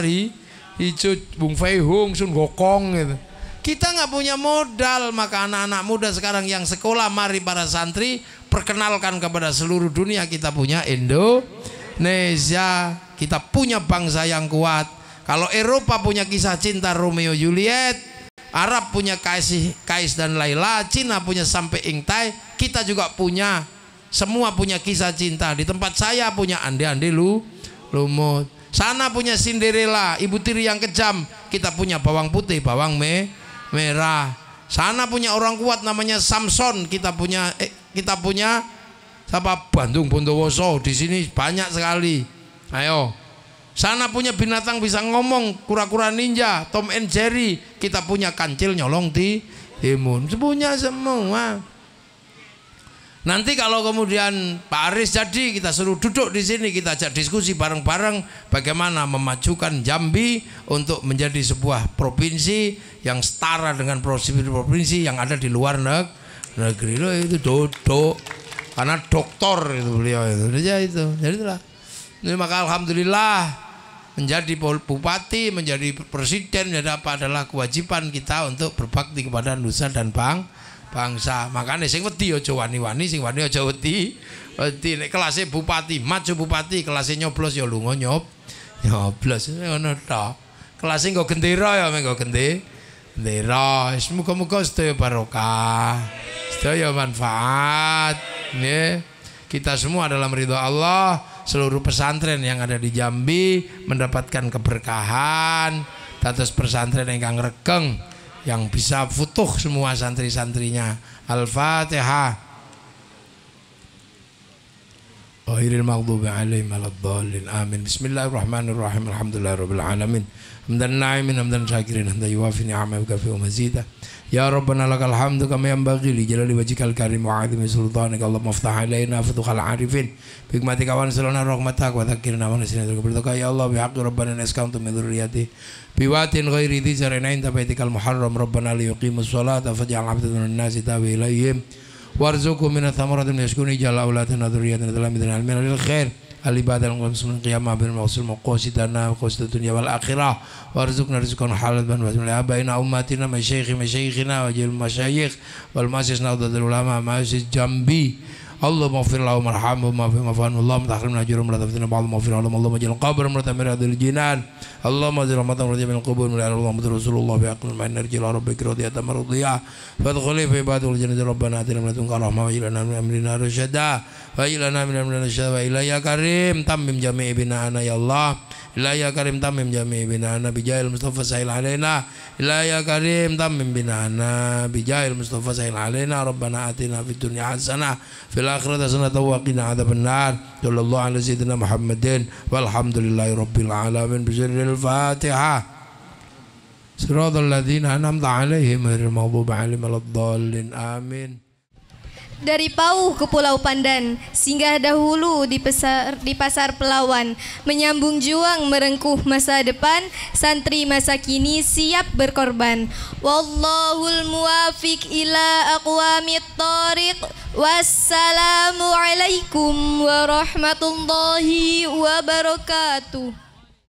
hijau, Bung Fei Hung, Sun Gokong gitu. Kita nggak punya modal, maka anak-anak muda sekarang yang sekolah, mari para santri perkenalkan kepada seluruh dunia kita punya Indonesia, kita punya bangsa yang kuat. Kalau Eropa punya kisah cinta Romeo Juliet, Arab punya Kais dan Laila, Cina punya Sampai Ingtai, kita juga punya, semua punya kisah cinta. Di tempat saya punya Ande-Ande Lumut. Sana punya Cinderella, ibu tiri yang kejam. Kita punya bawang putih, bawang merah. Sana punya orang kuat namanya Samson. Kita punya siapa? Bandung Bondowoso. Di sini banyak sekali. Ayo. Sana punya binatang bisa ngomong, kura-kura ninja, Tom and Jerry. Kita punya kancil nyolong timun. Punya semua. Nanti kalau kemudian Pak Aris jadi, kita suruh duduk di sini, kita ajak diskusi bareng-bareng bagaimana memajukan Jambi untuk menjadi sebuah provinsi yang setara dengan provinsi yang ada di luar negeri. Loh itu duduk karena doktor itu beliau itu. Jadi itulah. Jadi maka alhamdulillah menjadi bupati, menjadi presiden, menjadi apa adalah kewajiban kita untuk berbakti kepada nusa dan bangsa. Makanya sing wedi aja wani-wani, sing wani aja wedi. Nek kelasnya bupati, maju bupati, kelasnya nyoblos ya lunga nyoblos ngono tok. Kelasnya nggo gendera ya nggo gendera. Muga-muga sedaya barokah, sedaya manfaat. Nggih. Kita semua dalam ridha Allah, seluruh pesantren yang ada di Jambi mendapatkan keberkahan, dados pesantren ingkang regeng, yang bisa futuh semua santri-santrinya. Al-Fatihah. ghairil maghdubi 'alaihim waladdallin. Amin. Bismillahirrahmanirrahim. Alhamdulillahirabbil alamin. Hamdan na'imin hamdan syakirin hamdan yuwafi ni'amahu kafi wa mazida. Ya Rabbana lakal hamdu kama yanbaghi li jalali wajhikal karim wa 'azimi sultanika. Allahumma iftah 'alaina futuhal 'arifin bi hikmatika wa anzilna rahmatak wa dzakkirna wa nasina berdoa ya Allah bi haqqi rabbana naskantu min dzurriyyati biwatin ghairi dzi zar'in inda baitikal muharram rabbana li yuqimus sholata faj'al 'abdan minan nasi tawi ilaihim warzuqhum minats thamarati yashkuni jalla aulatana dzurriyyatan dalamidin almin lil khair al-ibadah al-muslimin qiyamah bil mawsul maqasidana wa qasid dunya wal akhirah warzuqna rizqan halalan wa li abaina ummatina masyayikhina wa jil masyayikh wal masisna udul ulama masis jambi Allahumma ighfir lahum warhamhum wa fi mafan Allahumma tahrimna ajrahum la taftina ba'd maghfir Allahumma jil qabr muratamir adil jinan Allahumma zil rahmatan radiyya min qubur min Allahumma rasulullah bi aqli man narji la rabbika radiyatan mardiyah fadkhuli fi ibadil jannati rabbana atina min ladunka rahmah wa ilana min amrina rasyada wa ilana min amrina rasyada wa ilayya karim tammim jami'i bina'ana ya Allah ilayya karim tammim jami'i bina'ana bijahil mustafa sahil alaina ilayya karim tammim bina'ana bijahil mustafa sahil alaina rabbana atina fid dunya hasanah fil akhirati hasanah wa qina adzabannar sallallahu alaihi sayyidina Muhammadin walhamdulillahi rabbil alamin bisirril Fatihah. Siratal ladzina an'amta 'alaihim ghairil maghdubi 'alaihim waladdallin. Amin. Dari Pauh ke Pulau Pandan, singgah dahulu di pasar Pelawan, menyambung juang merengkuh masa depan, santri masa kini siap berkorban. Wallahul muwafiq ila aqwamit thariq. Wassalamualaikum warahmatullahi wabarakatuh.